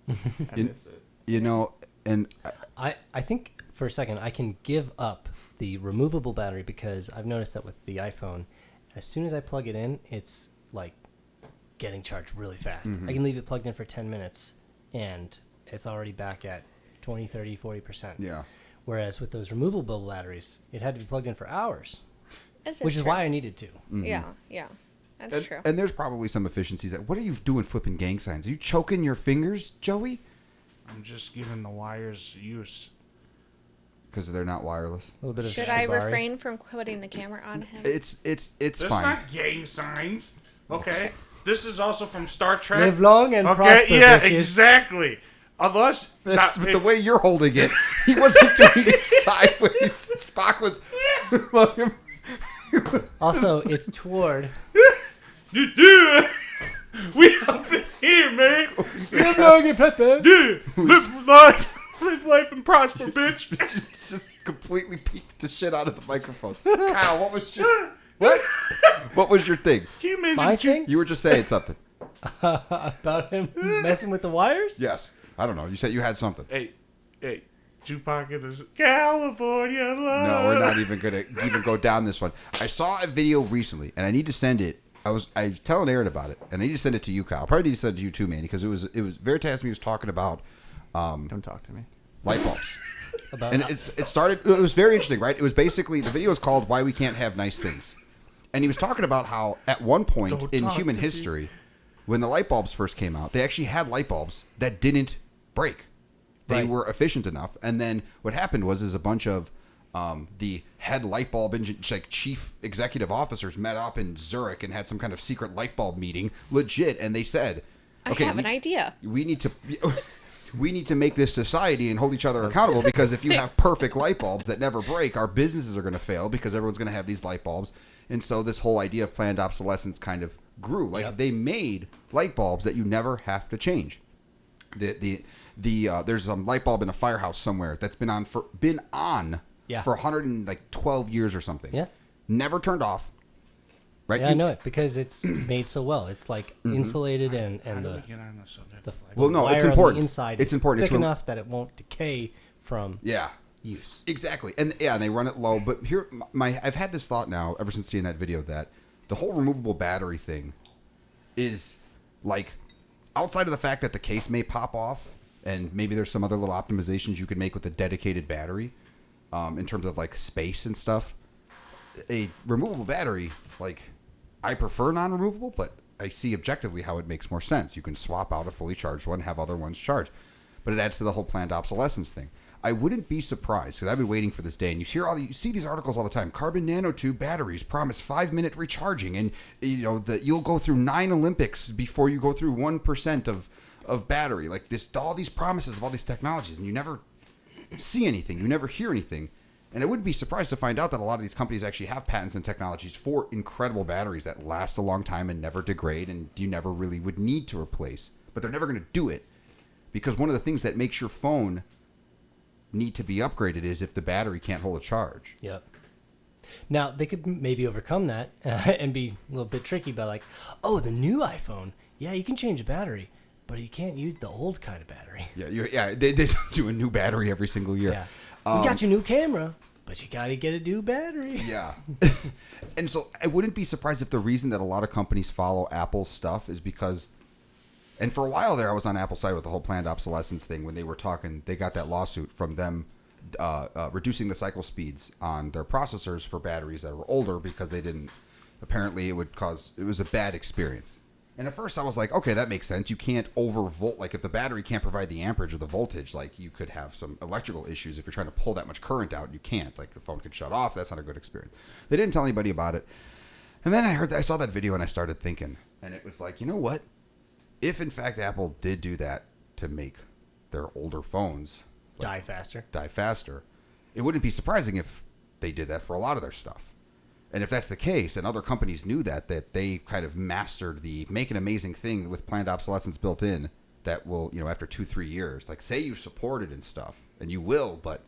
I miss it. You know, and I think for a second I can give up the removable battery because I've noticed that with the iPhone, as soon as I plug it in, it's like getting charged really fast. Mm-hmm. I can leave it plugged in for 10 minutes and it's already back at 20, 30, 40%. yeah. Whereas with those removable batteries, it had to be plugged in for hours, This which is true. why I needed to. Yeah, that's And, true. and there's probably some efficiencies. What are you doing flipping gang signs? Are you choking your fingers, Joey? I'm just giving the wires use. Because they're not wireless. A little bit of Should I shibari. refrain from putting the camera on him? It's There's fine. not gang signs. Okay. This is also from Star Trek. Live long and okay, prosper, yeah, bitches. exactly. Unless That's not- the way you're holding it. He wasn't doing it sideways. Spock was. Also, it's toward. You do. We up in here, man. Live long and prosper. Dude, live life and prosper, bitch. Just completely peeked the shit out of the microphone. Kyle, what was your what was your thing? Can you imagine? My thing? You were just saying something. About him messing with the wires? Yes. I don't know. You said you had something. Hey, Tupac in this California love. No, we're not even gonna even go down this one. I saw a video recently, and I need to send it. I was telling Aaron about it, and I need to send it to you, Kyle. Probably need to send it to you too, man, because it was Veritas. Was talking about Don't talk to me. light bulbs, About and it started. It was very interesting, right? It was basically the video is called "Why We Can't Have Nice Things," and he was talking about how at one point Don't in talk human to me. history, when the light bulbs first came out, they actually had light bulbs that didn't break. They Right. were efficient enough, and then what happened was a bunch of the head light bulb like chief executive officers met up in Zurich and had some kind of secret light bulb meeting, legit, and they said, I "Okay, have an idea. we need to." We need to make this society and hold each other accountable because if you have perfect light bulbs that never break, our businesses are going to fail because everyone's going to have these light bulbs. And so this whole idea of planned obsolescence kind of grew. Like they made light bulbs that you never have to change. There's a light bulb in a firehouse somewhere that's been on for 112 years or something. Yeah. Never turned off. Right? Yeah, I know it because it's made so well. It's like insulated and How do we the get on the subject? the Well, no, wire it's on the important. inside It's is important. It's thick real- enough that it won't decay from Yeah. use. Exactly, and they run it low. But here, I've had this thought now ever since seeing that video that the whole removable battery thing is like outside of the fact that the case may pop off, and maybe there's some other little optimizations you could make with a dedicated battery, in terms of like space and stuff. A removable battery, like I prefer non-removable, but I see objectively how it makes more sense. You can swap out a fully charged one, have other ones charged, but it adds to the whole planned obsolescence thing. I wouldn't be surprised because I've been waiting for this day, and you see these articles all the time. Carbon nanotube batteries promise 5-minute recharging, and you know that you'll go through 9 Olympics before you go through 1% of battery. Like this, all these promises of all these technologies, and you never see anything, you never hear anything. And I wouldn't be surprised to find out that a lot of these companies actually have patents and technologies for incredible batteries that last a long time and never degrade, and you never really would need to replace. But they're never going to do it because one of the things that makes your phone need to be upgraded is if the battery can't hold a charge. Yep. Now they could maybe overcome that and be a little bit tricky by like, oh, the new iPhone, yeah, you can change the battery, but you can't use the old kind of battery. Yeah, they do a new battery every single year. Yeah. We got your new camera, but you got to get a new battery. Yeah. And so I wouldn't be surprised if the reason that a lot of companies follow Apple's stuff is because, and for a while there, I was on Apple's side with the whole planned obsolescence thing when they were talking, they got that lawsuit from them reducing the cycle speeds on their processors for batteries that were older because they didn't, apparently it was a bad experience. And at first I was like, okay, that makes sense. You can't overvolt. Like if the battery can't provide the amperage or the voltage, like you could have some electrical issues if you're trying to pull that much current out. You can't. Like the phone could shut off. That's not a good experience. They didn't tell anybody about it. And then I saw that video and I started thinking, and it was like, you know what? If in fact Apple did do that to make their older phones die faster, it wouldn't be surprising if they did that for a lot of their stuff. And if that's the case, and other companies knew that they kind of mastered the make an amazing thing with planned obsolescence built in that will, after 2-3 years, like say you support it and stuff, and you will, but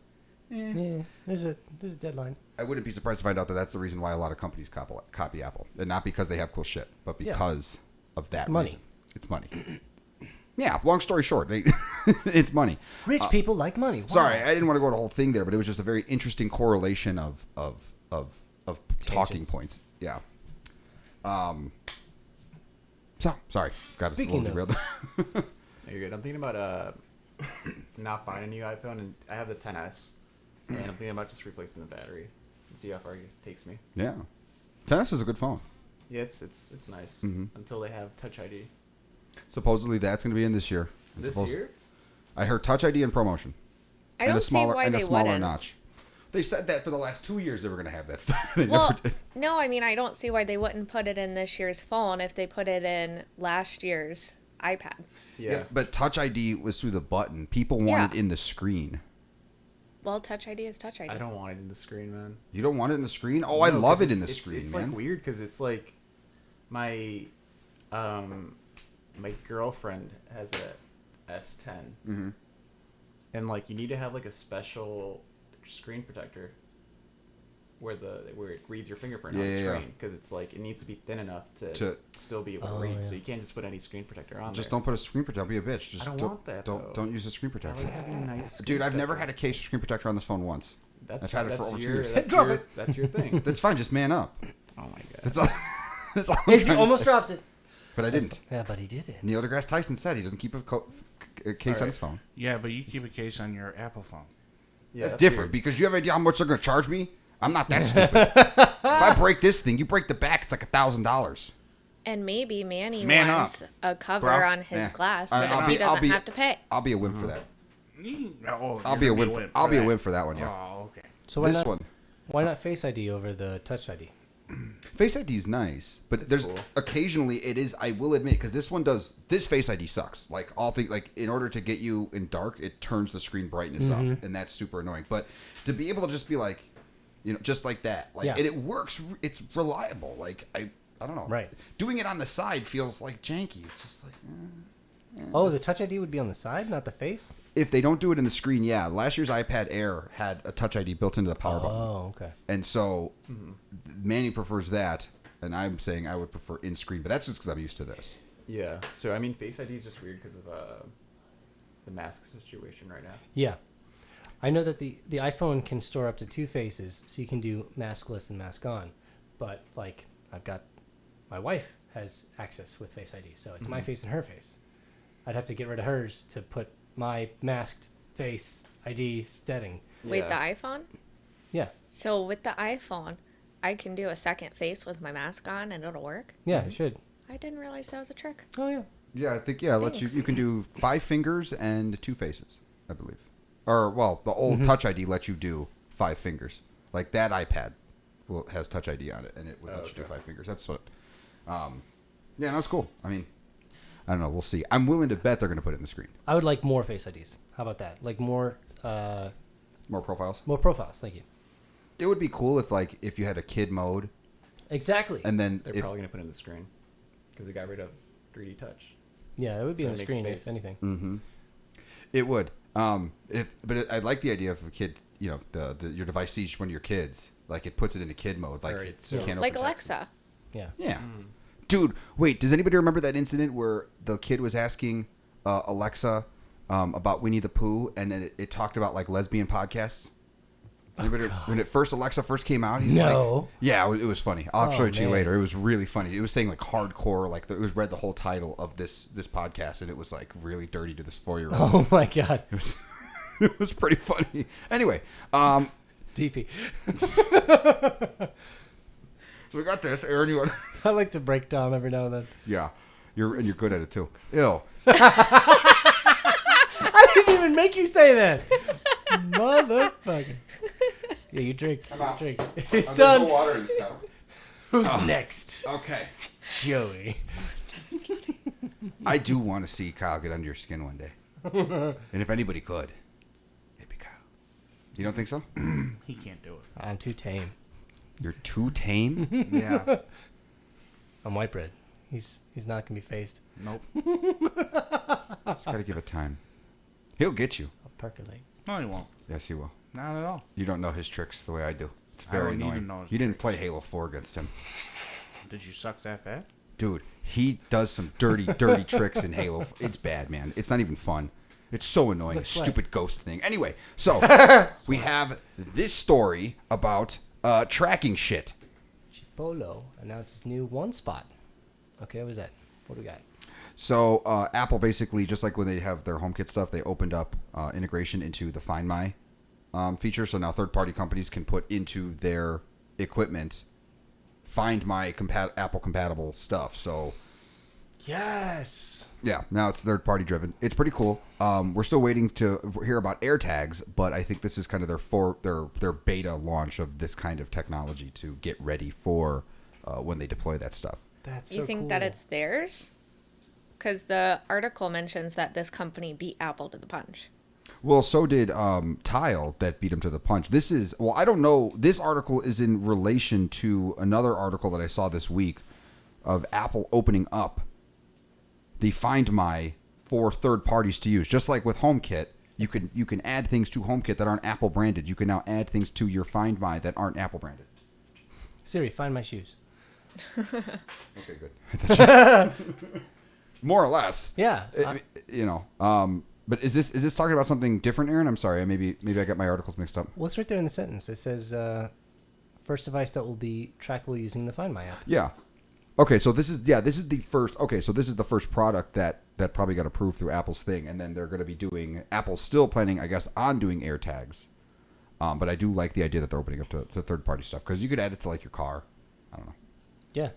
yeah, there's a deadline. I wouldn't be surprised to find out that that's the reason why a lot of companies copy Apple, and not because they have cool shit, but because of that reason. It's money. Yeah, long story short, it's money. Rich people like money. Wow. Sorry, I didn't want to go to the whole thing there, but it was just a very interesting correlation of talking points. Yeah. So sorry, got us a little derailed. You're good. I'm thinking about not buying a new iPhone, and I have the 10s, and I'm thinking about just replacing the battery and see how far it takes me. Yeah, 10s is a good phone. Yeah, it's nice until they have Touch ID. Supposedly that's going to be in this year. This year? I heard Touch ID in promotion. I don't see why they wouldn't. Notch. They said that for the last 2 years they were going to have that stuff. They well, never did. No, I mean, I don't see why they wouldn't put it in this year's phone if they put it in last year's iPad. Yeah, but Touch ID was through the button. People want it in the screen. Well, Touch ID is Touch ID. I don't want it in the screen, man. You don't want it in the screen? Oh, no, I love it in the screen, it's man. It's like weird because it's like my girlfriend has a S10, and like you need to have like a special screen protector where it reads your fingerprint on the screen because it's like it needs to be thin enough to still be able to read. Yeah. So you can't just put any screen protector on. Just don't put a screen protector. Don't be a bitch. Just I don't want that. Don't use a screen protector. I like having a nice Dude, I've never had a case screen protector on this phone once. I've had it for over 2 years. That's your thing. That's fine. Just man up. Oh my god. That's all. That's all. He almost drops it. But I didn't. Yeah, but he did it. Neil deGrasse Tyson said he doesn't keep a case on his phone. Yeah, but you keep a case on your Apple phone. Yeah, that's different because you have idea how much they're going to charge me. I'm not that stupid. If I break this thing, you break the back, it's like $1,000. And maybe Manny wants a cover on his glass so that he doesn't have to pay. I'll be a wimp for that. I'll be a wimp. I'll be a wimp for that one. Yeah. Oh, okay. So why not Face ID over the Touch ID? Face ID is nice, but there's occasionally it is. I will admit because this Face ID sucks. Like all things, like in order to get you in dark, it turns the screen brightness up, and that's super annoying. But to be able to just be like, just like that, like and it works. It's reliable. Like I don't know. Right. Doing it on the side feels like janky. It's just like. Oh, the Touch ID would be on the side, not the face? If they don't do it in the screen, yeah. Last year's iPad Air had a Touch ID built into the power button. Oh, okay. And so Manny prefers that, and I'm saying I would prefer in-screen, but that's just because I'm used to this. Yeah. So, I mean, Face ID is just weird because of the mask situation right now. Yeah. I know that the iPhone can store up to 2 faces, so you can do maskless and mask on. But, like, my wife has access with Face ID, so it's my face and her face. I'd have to get rid of hers to put my masked face ID setting. Wait, the iPhone? Yeah. So with the iPhone, I can do a second face with my mask on and it'll work? Yeah, it should. I didn't realize that was a trick. Oh, yeah. Yeah, I think, let you can do 5 fingers and 2 faces, I believe. Or, well, the old Touch ID lets you do 5 fingers. Like that iPad has Touch ID on it, and it would let you do 5 fingers. That's what, yeah, that's cool. I mean, I don't know. We'll see. I'm willing to bet they're going to put it in the screen. I would like more Face IDs. How about that? Like more profiles? More profiles. Thank you. It would be cool if you had a kid mode. Exactly. And then they're probably going to put it in the screen because they got rid of 3D touch. Yeah, it would be on the screen if anything. Mm-hmm. It would. I like the idea of a kid. Your device sees one of your kids. Like it puts it into kid mode. Like you can't like Alexa. Yeah. Yeah. Dude, wait, does anybody remember that incident where the kid was asking Alexa about Winnie the Pooh, and then it talked about like lesbian podcasts? Anybody, when Alexa first came out, he's like, yeah, it was funny. I'll show it to you later. It was really funny. It was saying like hardcore, like it was read the whole title of this podcast, and it was like really dirty to this 4-year-old. Oh my god, it was pretty funny. Anyway, DP. So we got this, Aaron. You want? I like to break Tom every now and then. Yeah. You're good at it too. Ew. I didn't even make you say that. Motherfucker. Yeah, you drink. Drink. It's done. No water in this kettle. Who's next? Okay. Joey. I do want to see Kyle get under your skin one day. And if anybody could, it'd be Kyle. You don't think so? He can't do it. I'm too tame. You're too tame? Yeah. I'm white bread. He's not gonna be phased. Nope. Just gotta give it time. He'll get you. I'll percolate. No, he won't. Yes, he will. Not at all. You don't know his tricks the way I do. It's I very don't even annoying. know his You didn't tricks. play Halo 4 against him. Did you suck that bad? Dude, he does some dirty tricks in Halo. It's bad, man. It's not even fun. It's so annoying. Let's Stupid ghost thing. Anyway, so we have this story about tracking shit. Chipolo announces new one spot. Okay, what was that? What do we got? So Apple basically, just like when they have their HomeKit stuff, they opened up integration into the Find My feature. So now third-party companies can put into their equipment Find My Apple compatible stuff. So Yes. yeah, now it's third-party driven. It's pretty cool. We're still waiting to hear about AirTags, but I think this is kind of their beta launch of this kind of technology to get ready for when they deploy that stuff. That's You so think cool. that it's theirs? Because the article mentions that this company beat Apple to the punch. Well, so did Tile that beat him to the punch. This is, well, I don't know. This article is in relation to another article that I saw this week of Apple opening up the Find My for third parties to use. Just like with HomeKit, you can add things to HomeKit that aren't Apple branded. You can now add things to your Find My that aren't Apple branded. Siri, find my shoes. Okay, good. More or less. Yeah. You know. But is this talking about something different, Aaron? I'm sorry. Maybe I got my articles mixed up. Well, it's right there in the sentence. It says, first device that will be trackable using the Find My app. Yeah. Okay, so this is the first. Okay, so this is the first product that probably got approved through Apple's thing, and then they're going to be doing. Apple's still planning, I guess, on doing AirTags. But I do like the idea that they're opening up to third-party stuff because you could add it to like your car. I don't know. Yeah.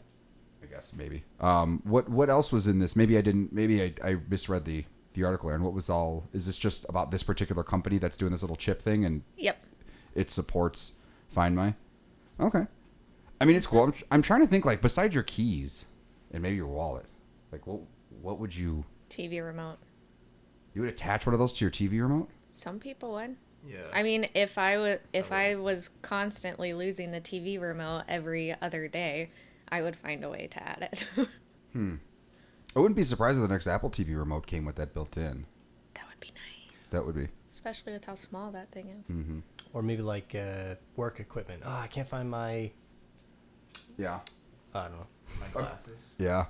I guess maybe. What else was in this? Maybe I didn't. Maybe I misread the article, Aaron. What was all? Is this just about this particular company that's doing this little chip thing and Yep. it supports Find My? Okay. I mean, it's cool. I'm trying to think, like, besides your keys and maybe your wallet, like, what would you... TV remote. You would attach one of those to your TV remote? Some people would. Yeah. I mean, if I was constantly losing the TV remote every other day, I would find a way to add it. I wouldn't be surprised if the next Apple TV remote came with that built in. That would be nice. That would be. Especially with how small that thing is. Mm-hmm. Or maybe like work equipment. Oh, I can't find my... Yeah. I don't know. My glasses. Yeah.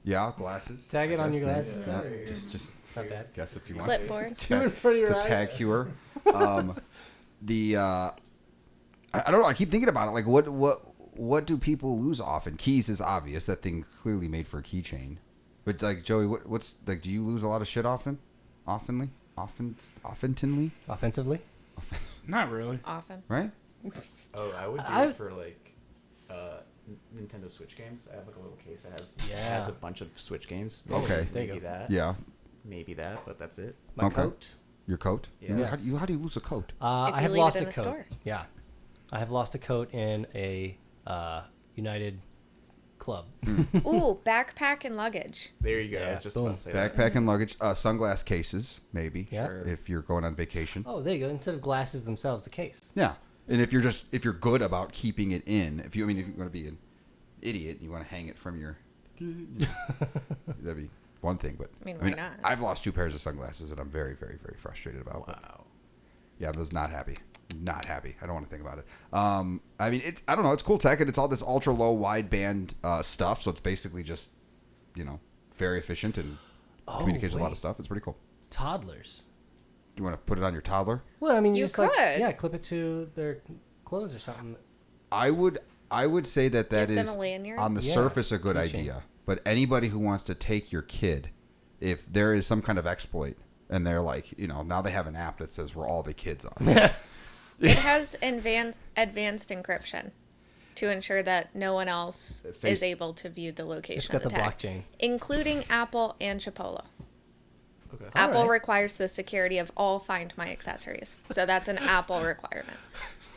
Yeah, glasses. Tag it on your Guess, glasses. yeah. Yeah. Just It's not bad. guess if you want. Clipboard. Two in front of your The eyes. tag hewer. I don't know. I keep thinking about it. Like, what do people lose often? Keys is obvious. That thing clearly made for a keychain. But like Joey, what's like? Do you lose a lot of shit often? Oftenly? Offenly? Offensively? Not really. Often. Right? Oh, I would do I- it for like Nintendo Switch games. I have like a little case that has Yeah. has a bunch of Switch games. Okay. There you Maybe go. that. Yeah. Maybe that, but that's it. My Okay. coat? Your coat? Yeah. You know, how do you lose a coat? If I you have leave it lost in a the coat. store. Yeah. I have lost a coat in a United club. Ooh, backpack and luggage. There you go. I Yeah, was just boom. about to say that. Backpack and luggage, sunglass cases, maybe. Yeah. Sure. If you're going on vacation. Oh, there you go. Instead of glasses themselves, the case. Yeah. And if you're good about keeping it in, if you're going to be an idiot, you want to hang it from your, that'd be one thing. But I mean, why not? I've lost 2 pairs of sunglasses that I'm very, very, very frustrated about. but Wow. yeah, I was not happy. Not happy. I don't want to think about it. I mean, I don't know. It's cool tech, and it's all this ultra low wideband stuff. So it's basically just, very efficient and communicates a lot of stuff. It's pretty cool. Toddlers. Do you want to put it on your toddler? Well, I mean, You just like, could. yeah, clip it to their clothes or something. I would say that Give them is a lanyard? on the Yeah, surface a good keychain. idea. But anybody who wants to take your kid, if there is some kind of exploit and they're like, now they have an app that says we're all the kids on. It has advanced encryption. to ensure that no one else is able to view the location of the tag, blockchain, including Apple and Chipotle. Okay. Apple requires the security of all Find My accessories, so that's an Apple requirement.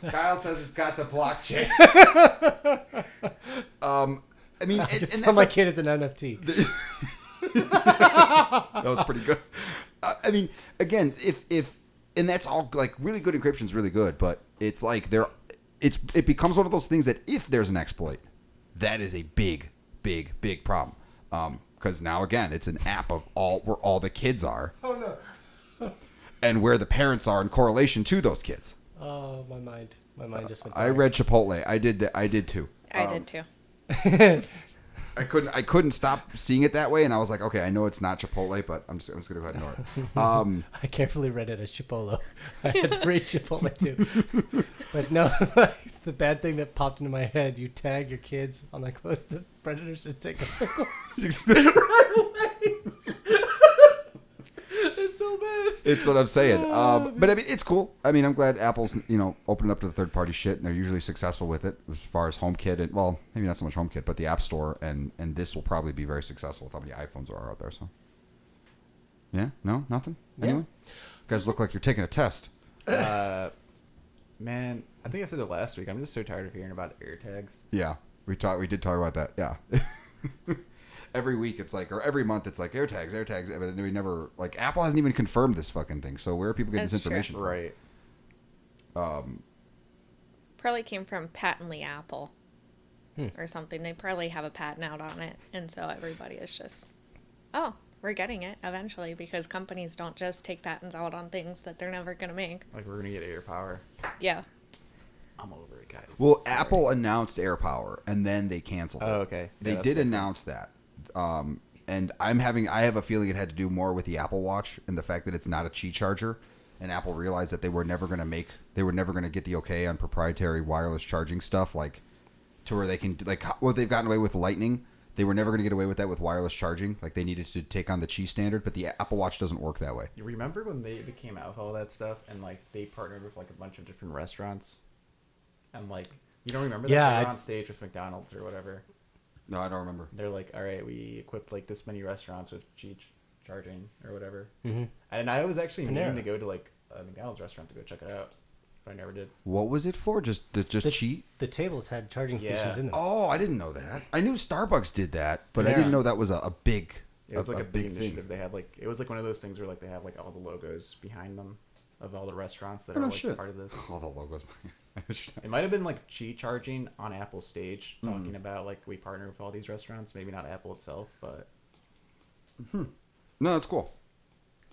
Kyle says it's got the blockchain. I mean, I could sell my kid as an NFT. That was pretty good. I mean, again, if and that's all like really good encryption is really good, but it's like it becomes one of those things that if there's an exploit, that is a big problem. Because now again, it's an app of where all the kids are. Oh no. And where the parents are in correlation to those kids. Oh, my mind just went. I read Chipotle. I did too. I did too. I couldn't stop seeing it that way, and I was like, okay, I know it's not Chipotle, but I'm just gonna go ahead and ignore it. I carefully read it as Chipotle. I had to read Chipotle too. But no, the bad thing that popped into my head: you tag your kids on the clothes, the predators to take a pickle. Right away. It's so bad. It's what I'm saying. But I mean, it's cool. I mean, I'm glad Apple's opened up to the third party shit, and they're usually successful with it as far as HomeKit and well, maybe not so much HomeKit, but the App Store, and this will probably be very successful with how many iPhones are out there. So, yeah, no, nothing. Anyway, you guys look like you're taking a test. Man, I think I said it last week. I'm just so tired of hearing about AirTags. Yeah, we did talk about that. Yeah. Every week it's like, or every month it's like AirTags, but we never, like, Apple hasn't even confirmed this fucking thing. So where are people getting this information from? Right. Probably came from Patently Apple or something. They probably have a patent out on it, and so everybody is just, oh, we're getting it eventually, because companies don't just take patents out on things that they're never going to make. Like, we're going to get AirPower. Yeah. I'm over it, guys. Well, sorry. Apple announced AirPower, and then they canceled it. Oh, okay. They did announce that. And I have a feeling it had to do more with the Apple Watch and the fact that it's not a Qi charger, and Apple realized that they were never going to get the okay on proprietary wireless charging stuff, like to where they can, like what they've gotten away with Lightning. They were never going to get away with that with wireless charging. Like they needed to take on the Qi standard, but the Apple Watch doesn't work that way. You remember when they came out with all that stuff, and like they partnered with like a bunch of different restaurants, and like you don't remember that they were on stage with McDonald's or whatever. No, I don't remember. They're like, all right, we equipped like this many restaurants with Qi charging or whatever. Mm-hmm. And I was actually meaning to go to like a McDonald's restaurant to go check it out, but I never did. What was it for? Just Qi? The tables had charging stations in them. Oh, I didn't know that. I knew Starbucks did that, but I didn't know that was a big. It was like a big initiative. Thing. They had like, it was like one of those things where like they have like all the logos behind them of all the restaurants that are like part of this. All the logos. It might have been like Qi charging on Apple's stage, talking about like we partner with all these restaurants. Maybe not Apple itself, but no, that's cool.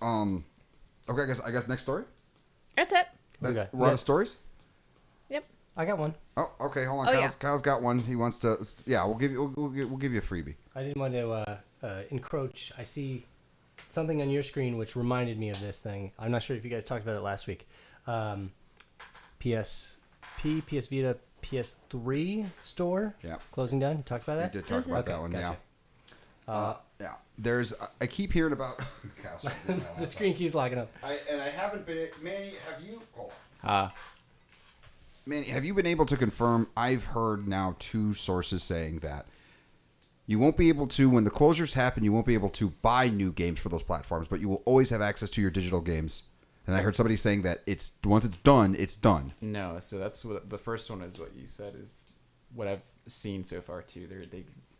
Okay, I guess next story. That's it. That's a lot of stories. Yep. I got one. Oh, okay. Hold on. Kyle's got one. He wants to. Yeah, we'll give you a freebie. I didn't want to encroach. I see something on your screen which reminded me of this thing. I'm not sure if you guys talked about it last week. PSP, PS Vita, PS3 store. Yeah. Closing down. You talked about that? We did talk about that one. Gotcha. Yeah. I keep hearing about. The screen keeps locking up. I haven't been. Manny, have you? Manny, have you been able to confirm? I've heard now 2 sources saying that you won't be able to, when the closures happen, you won't be able to buy new games for those platforms, but you will always have access to your digital games. And I heard somebody saying that once it's done, it's done. No, so that's what the first one is. What you said is what I've seen so far too.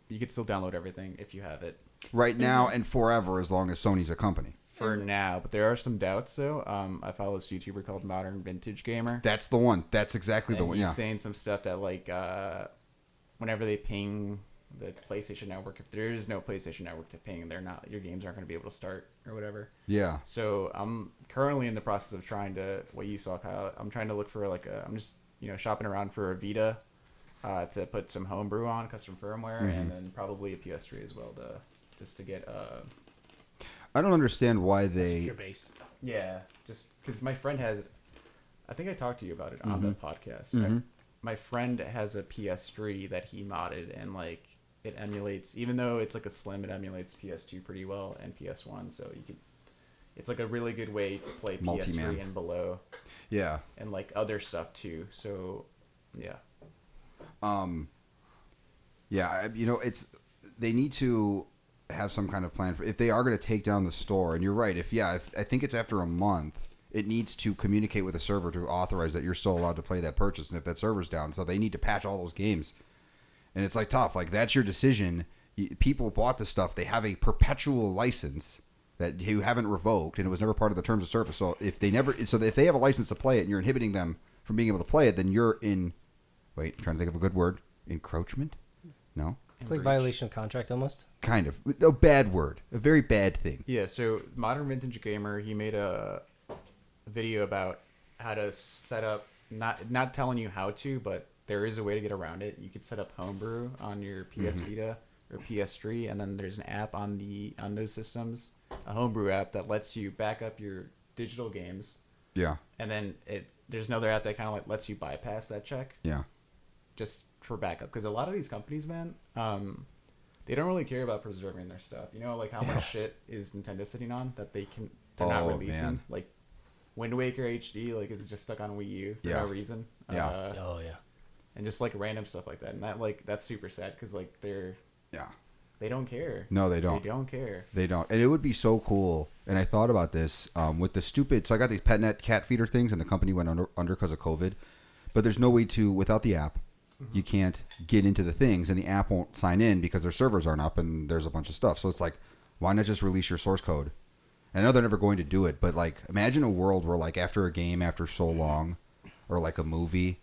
You could still download everything if you have it right now and forever, as long as Sony's a company. For now, but there are some doubts though. I follow this YouTuber called Modern Vintage Gamer. That's the one. That's exactly the one. He's saying some stuff that like whenever they ping the PlayStation Network, if there is no PlayStation Network to ping, your games aren't going to be able to start or whatever. Yeah. So I'm currently in the process of trying to, what you saw, Kyle, I'm trying to look for I'm just shopping around for a Vita to put some homebrew on, custom firmware, and then probably a PS3 as well to get. I don't understand why they. Your base. Yeah, just because my friend has. I think I talked to you about it on the podcast. My friend has a PS3 that he modded, and like it emulates, even though it's like a slim, it emulates PS2 pretty well and PS1. So it's like a really good way to play PS3 and below. Yeah. And like other stuff too. So, yeah. Yeah, it's they need to have some kind of plan for if they are going to take down the store. And you're right. If I think it's after a month, it needs to communicate with the server to authorize that you're still allowed to play that purchase. And if that server's down, so they need to patch all those games. And it's like tough. Like that's your decision. People bought the stuff. They have a perpetual license that you haven't revoked, and it was never part of the terms of service. So if they have a license to play it, and you're inhibiting them from being able to play it, then you're in. Wait, I'm trying to think of a good word. Encroachment? No. It's like violation of contract almost. Kind of a bad word, a very bad thing. Yeah. So Modern Vintage Gamer, he made a video about how to set up. Not telling you how to, but there is a way to get around it. You could set up Homebrew on your PS Vita or PS3, and then there's an app on those systems, a Homebrew app that lets you back up your digital games. Yeah. And then there's another app that kind of like lets you bypass that check. Yeah. Just for backup, because a lot of these companies, man, they don't really care about preserving their stuff. You know, like how much shit is Nintendo sitting on that they're not releasing. Man. Like Wind Waker HD, like is just stuck on Wii U for no reason. Yeah. And just like random stuff like that, and that's super sad because like they don't care. No, they don't. They don't care. They don't. And it would be so cool. And I thought about this with the stupid. So I got these PetNet cat feeder things, and the company went under because of COVID. But there's no way to without the app. You can't get into the things, and the app won't sign in because their servers aren't up, and there's a bunch of stuff. So it's like, why not just release your source code? And I know they're never going to do it, but like, imagine a world where like after a game, after so long, or like a movie,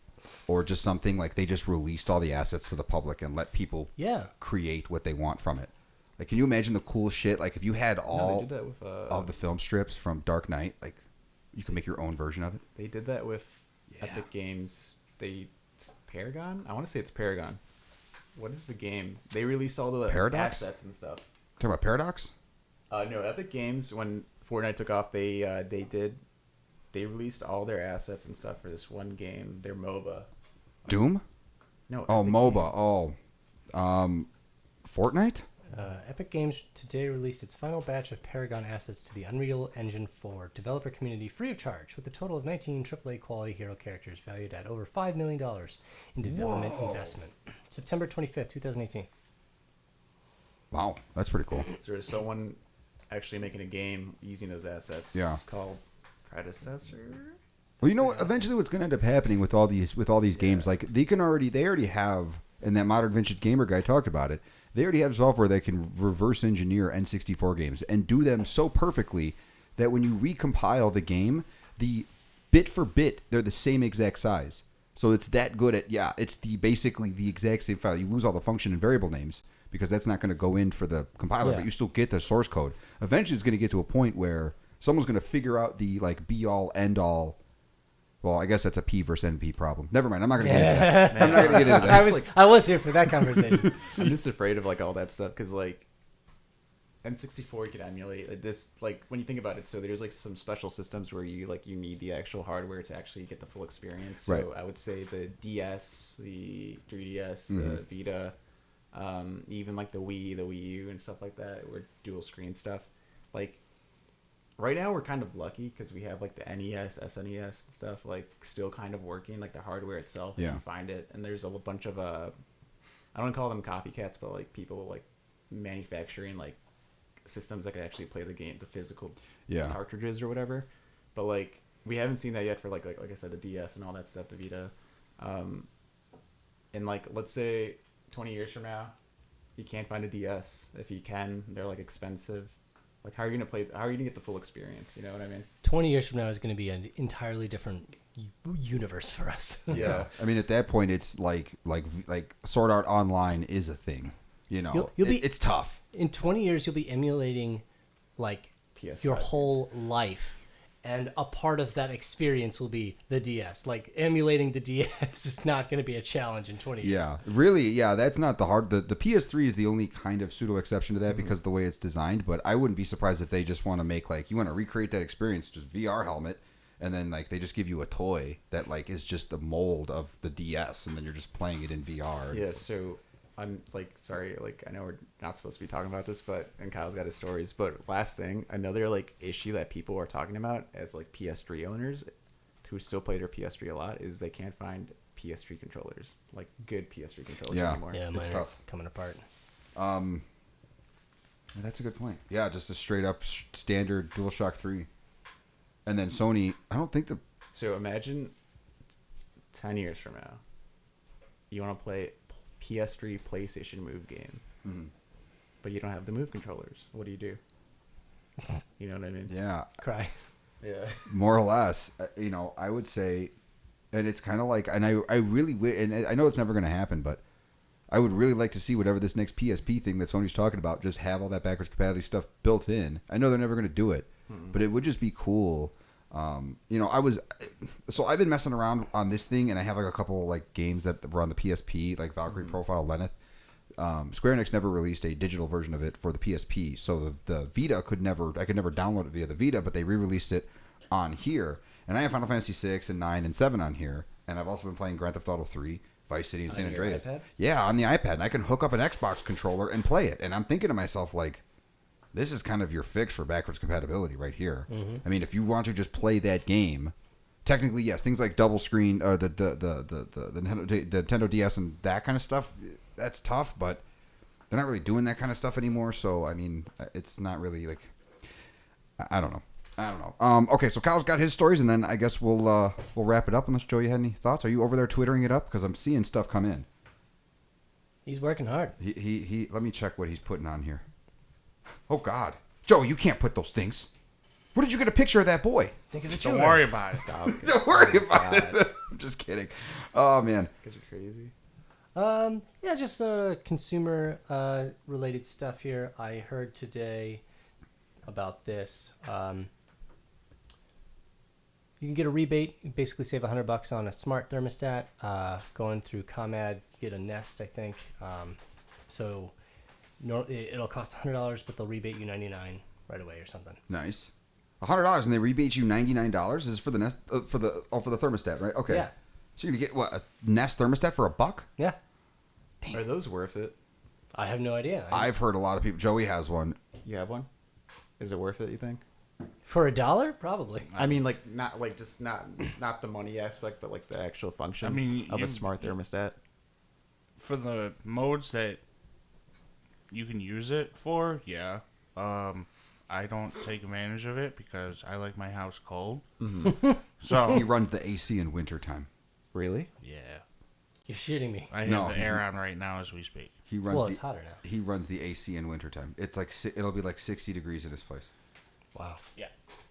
or just something like they just released all the assets to the public and let people create what they want from it. Like, can you imagine the cool shit? Like, if you had all they did that with, of the film strips from Dark Knight, like you could make your own version of it. They did that with Epic Games. Paragon? I want to say it's Paragon. What is the game? They released all the assets and stuff. Talking about Paradox? No, Epic Games, when Fortnite took off, they released all their assets and stuff for this one game, their MOBA. Doom? No. Oh, Epic MOBA. Game. Fortnite? Epic Games today released its final batch of Paragon assets to the Unreal Engine 4 developer community free of charge, with a total of 19 AAA quality hero characters valued at over $5 million in development investment. September 25th, 2018. Wow, that's pretty cool. So there's someone actually making a game using those assets. Yeah. Called Predecessor. Well, you know what? Eventually, what's going to end up happening with all these games, like they already have, and that Modern Vintage Gamer guy talked about it. They already have software that can reverse engineer N64 games and do them so perfectly that when you recompile the game, the bit for bit, they're the same exact size. So it's that good at, it's basically the exact same file. You lose all the function and variable names because that's not going to go in for the compiler, but you still get the source code. Eventually, it's going to get to a point where someone's going to figure out the like be all end all. Well, I guess that's a P versus NP problem. Never mind. I'm not going to get into that. I'm not going to get into that. I was here for that conversation. I'm just afraid of like all that stuff because like N64 you could emulate like, this. Like when you think about it, so there's like some special systems where you need the actual hardware to actually get the full experience. So right. I would say the DS, the 3DS, the Vita, even like the Wii, the Wii U, and stuff like that, or dual screen stuff. Like right now we're kind of lucky because we have like the NES, SNES stuff like still kind of working, like the hardware itself. You can find it, and there's a bunch of I don't want to call them copycats, but like people like manufacturing like systems that could actually play the game, the physical cartridges or whatever. But like we haven't seen that yet for like I said, the DS and all that stuff, the Vita. And like let's say 20 years from now, you can't find a DS. If you can, they're like expensive. Like, how are you gonna play? How are you gonna get the full experience? You know what I mean? 20 years from now is going to be an entirely different universe for us. Yeah, I mean, at that point, it's like Sword Art Online is a thing. You know, it's tough. In 20 years, you'll be emulating like PS5 your whole life, and a part of that experience will be the DS. Like emulating the DS is not going to be a challenge in 20 years. Yeah, really. Yeah, that's not the hard. The PS3 is the only kind of pseudo exception to that because of the way it's designed. But I wouldn't be surprised if they just want to make like you want to recreate that experience, just VR helmet, and then like they just give you a toy that like is just the mold of the DS, and then you're just playing it in VR. Yeah. So I'm like sorry, like I know we're not supposed to be talking about this, and Kyle's got his stories. But last thing, another like issue that people are talking about as like PS3 owners who still play their PS3 a lot is they can't find PS3 controllers, like good PS3 controllers Yeah. anymore. Yeah, mine It's are tough. coming apart. That's a good point. Yeah, just a straight up standard DualShock 3. And then Sony, I don't think So imagine 10 years from now, you want to play PS3 PlayStation Move game, but you don't have the Move controllers. What do you do? You know what I mean? Yeah. Cry. Yeah. More or less, I would say, and it's kind of like, and I really, and I know it's never going to happen, but I would really like to see whatever this next PSP thing that Sony's talking about, just have all that backwards compatibility stuff built in. I know they're never going to do it, but it would just be cool. I've been messing around on this thing, and I have like a couple like games that were on the PSP, like Valkyrie Profile, Lenneth. Square Enix never released a digital version of it for the PSP, so the Vita I could never download it via the Vita, but they re-released it on here, and I have Final Fantasy 6 and 9 and 7 on here, and I've also been playing Grand Theft Auto 3, Vice City, and San Andreas. Yeah, on the iPad, and I can hook up an Xbox controller and play it, and I'm thinking to myself like, this is kind of your fix for backwards compatibility right here. I mean, if you want to just play that game, technically yes, things like double screen, the Nintendo DS and that kind of stuff, that's tough, but they're not really doing that kind of stuff anymore. So I mean, it's not really like, I don't know. Okay, so Kyle's got his stories, and then I guess we'll wrap it up. Unless Joe, you had any thoughts? Are you over there twittering it up? Because I'm seeing stuff come in. He's working hard. He let me check what he's putting on here. Oh God, Joe, you can't put those things. Where did you get a picture of that boy? Think of the Don't children. worry about it. Stop. Don't worry about it. I'm just kidding. Oh man. Guys are crazy. Yeah, just consumer related stuff here. I heard today about this. You can get a rebate. You basically save $100 on a smart thermostat. Going through ComEd, you get a Nest, I think. It'll cost $100, but they'll rebate you $99 right away or something. Nice. $100 and they rebate you $99. This is for the Nest for the thermostat, right? Okay. Yeah. So you're gonna get what, a Nest thermostat for $1? Yeah. Damn. Are those worth it? I have no idea. I've heard a lot of people. Joey has one. You have one? Is it worth it, you think? For $1? Probably. I mean, like, not like just not the money aspect, but like the actual function of a smart thermostat. For the modes that you can use it for, yeah. I don't take advantage of it because I like my house cold. So He runs the AC in wintertime. Really? yeah, You're shitting me. I have No, the he's air on right now as we speak. He runs Well, it's hotter now. He runs the AC in wintertime. It's like it'll be like 60 degrees in his place. Wow. Yeah.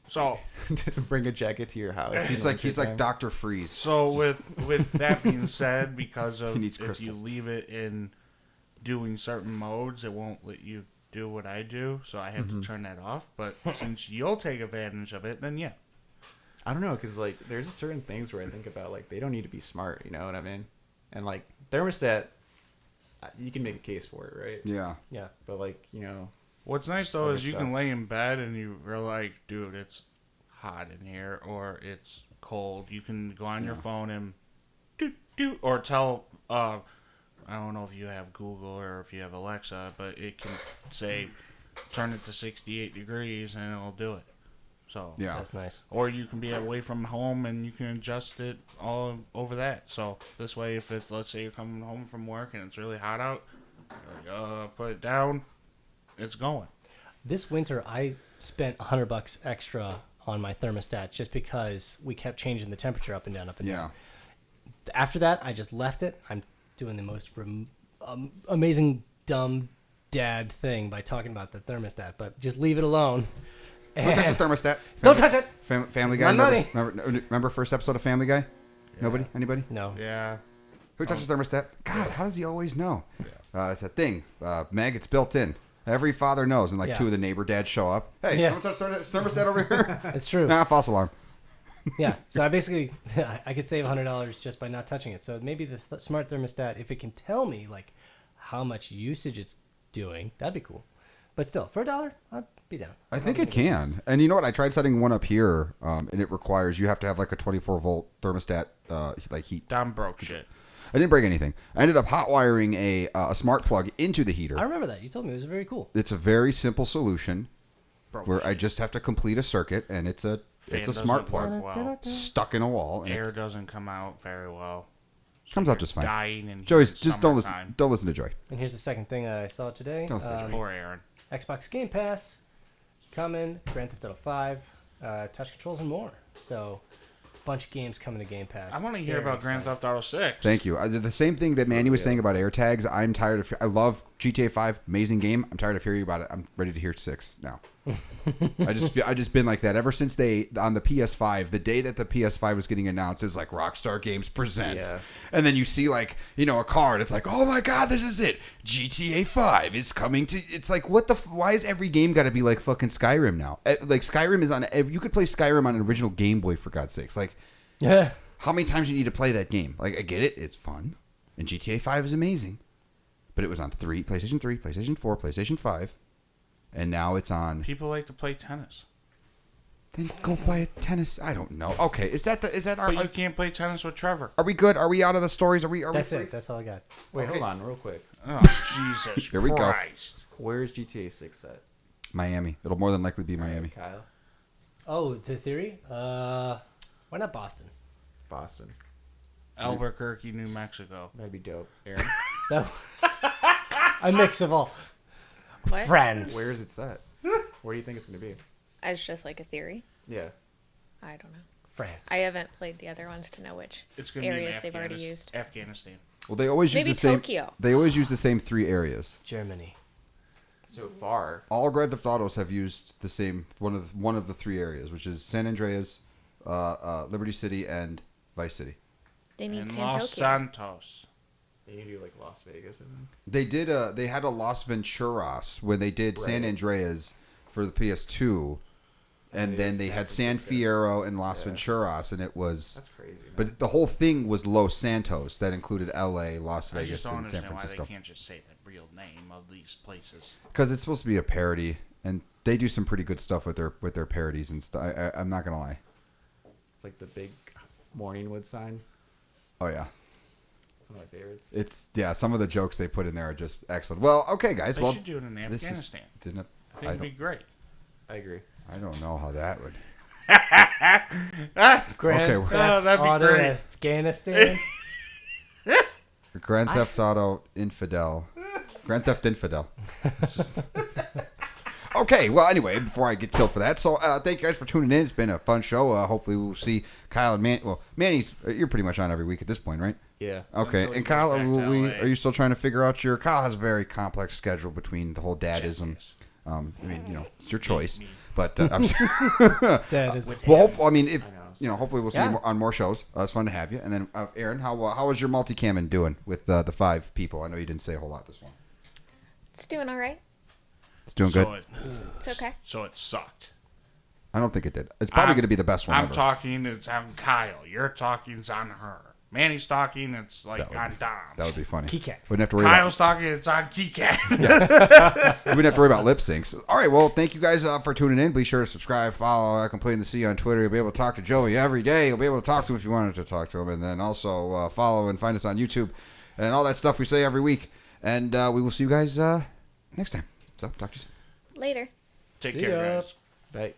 So Bring a jacket to your house. He's like Dr. Freeze. So with that being said, because of He needs if you crystals. leave it in doing certain modes, it won't let you do what I do. So I have to turn that off. But since you'll take advantage of it, then yeah. I don't know, because like there's certain things where I think about like they don't need to be smart. You know what I mean? And like thermostat, you can make a case for it, right? Yeah. Yeah. But like What's nice though Other is you stuff. can lay in bed and you're like, dude, it's hot in here or it's cold. You can go on your phone and do or tell. I don't know if you have Google or if you have Alexa, but it can say, turn it to 68 degrees and it'll do it. So Yeah. That's nice. Or you can be away from home and you can adjust it all over that. So this way, if it's, let's say you're coming home from work and it's really hot out, you're like, put it down, it's going. This winter, I spent $100 extra on my thermostat just because we kept changing the temperature up and down, Yeah. After that, I just left it. I'm doing the most amazing dumb dad thing by talking about the thermostat, but just leave it alone. Don't touch the thermostat. Don't touch it. Family Guy. My Remember first episode of Family Guy? Nobody? Anybody? No. Yeah. Who touches the thermostat? God, how does he always know? It's a thing. Meg, it's built in. Every father knows, and like Yeah. two of the neighbor dads show up. Hey, Yeah. someone touch the thermostat over here? It's true. Nah, false alarm. Yeah. So I basically, I could save $100 just by not touching it. So maybe the smart thermostat, if it can tell me like how much usage it's doing, that'd be cool. But still, for $1, I'd be down. I think it can. And you know what? I tried setting one up here, and it requires you have to have like a 24-volt thermostat, like heat. Dumb broke shit. I didn't break anything. I ended up hot wiring a smart plug into the heater. I remember that. You told me it was very cool. It's a very simple solution Broke where shit. I just have to complete a circuit, and it's a Fan smart doesn't plug work well. stuck in a wall. And Air it's- doesn't come out very well. Comes out just fine. Dying in Joey's just don't listen. summertime. Don't listen to Joy. And here's the second thing I saw today. Don't say Poor Aaron. Xbox Game Pass coming. Grand Theft Auto 5, touch controls and more. So, bunch of games coming to Game Pass. I want to hear Very about Grand excited. Theft Auto 6. Thank you. The same thing that Manny was saying about AirTags. I'm tired of. I love GTA 5, amazing game. I'm tired of hearing about it. I'm ready to hear 6 now. I just been like that ever since they on the PS5. The day that the PS5 was getting announced, it was like Rockstar Games presents, and then you see like a card. It's like, oh my god, this is it. GTA 5 is coming to. It's like what the? Why is every game got to be like fucking Skyrim now? Like Skyrim is on. You could play Skyrim on an original Game Boy for God's sakes. Like, yeah. How many times do you need to play that game? Like, I get it, it's fun, and GTA 5 is amazing, but it was on PlayStation 3, PlayStation 4, PlayStation 5, and now it's on. People like to play tennis. Then go buy a tennis. I don't know. Okay, is that our? But you can't play tennis with Trevor. Are we good? Are we out of the stories? That's we it. That's all I got. Wait, Okay. hold on, real quick. Oh, Jesus Here we go. Christ. Where is GTA 6 set? Miami. It'll more than likely be Miami. Kyle? Oh, the theory? Why not Boston? Boston. Albuquerque, New Mexico. That'd be dope. Aaron? A mix of all. What? Friends. Where is it set? Where do you think it's going to be? It's just like a theory. Yeah. I don't know. France. I haven't played the other ones to know which It's going to be in areas they've already used. Afghanistan. Well, they always use Maybe the same. Tokyo. They always use the same 3 areas. Germany. So far. All Grand Theft Autos have used the same one of the 3 areas, which is San Andreas, Liberty City, and Vice City. They need And San Los Tokyo. Santos. They need to do like Las Vegas, I think. They did. They had a Las Venturas when they did San Right. Andreas for the PS2, and then they had San Fierro and Las Venturas, and it was. That's crazy. Man. But the whole thing was Los Santos. That included L.A., Las I Vegas, just don't and San understand why Francisco. they can't just say the real name of these places. Because it's supposed to be a parody, and they do some pretty good stuff with their parodies and stuff. I'm not gonna lie. It's like the big Morningwood sign. Oh yeah. It's one of my favorites. It's some of the jokes they put in there are just excellent. Well, okay, guys. They well, should do it in this is- Afghanistan. didn't it? I think it'd be great. I agree. I don't know how that would. Grand Okay, Theft that'd be Auto great. Afghanistan. Grand Theft Auto Infidel. Grand Theft Infidel. It's just- Okay, well, anyway, before I get killed for that, so thank you guys for tuning in. It's been a fun show. Hopefully, we'll see Kyle and Manny. Well, Manny's, you're pretty much on every week at this point, right? Yeah. Okay, Until he and Kyle, goes back to LA. are you still trying to figure out your? Kyle has a very complex schedule between the whole dadism. Yes. I mean, it's your choice, but I'm. That is. Well, I mean, if I know. hopefully we'll see Yeah. you on more shows. It's fun to have you. And then, Aaron, how was your multi-camming doing with the 5 people? I know you didn't say a whole lot this one. It's doing all right. It's doing So good. It's okay. So it sucked. I don't think it did. It's probably I'm- going to be the best one I'm ever. talking, it's on Kyle. You're talking, it's on her. Manny's talking, it's like That would on be- Dom. That would be funny. Keycat. Wouldn't have to worry Kyle's talking, it's on Keycat. we wouldn't have to worry about lip syncs. All right, well, thank you guys for tuning in. Be sure to subscribe, follow Complaining the Sea on Twitter. You'll be able to talk to Joey every day. You'll be able to talk to him if you wanted to talk to him. And then also follow and find us on YouTube and all that stuff we say every week. And we will see you guys next time. So, talk to you soon. Later. Take See care, ya. guys. Bye.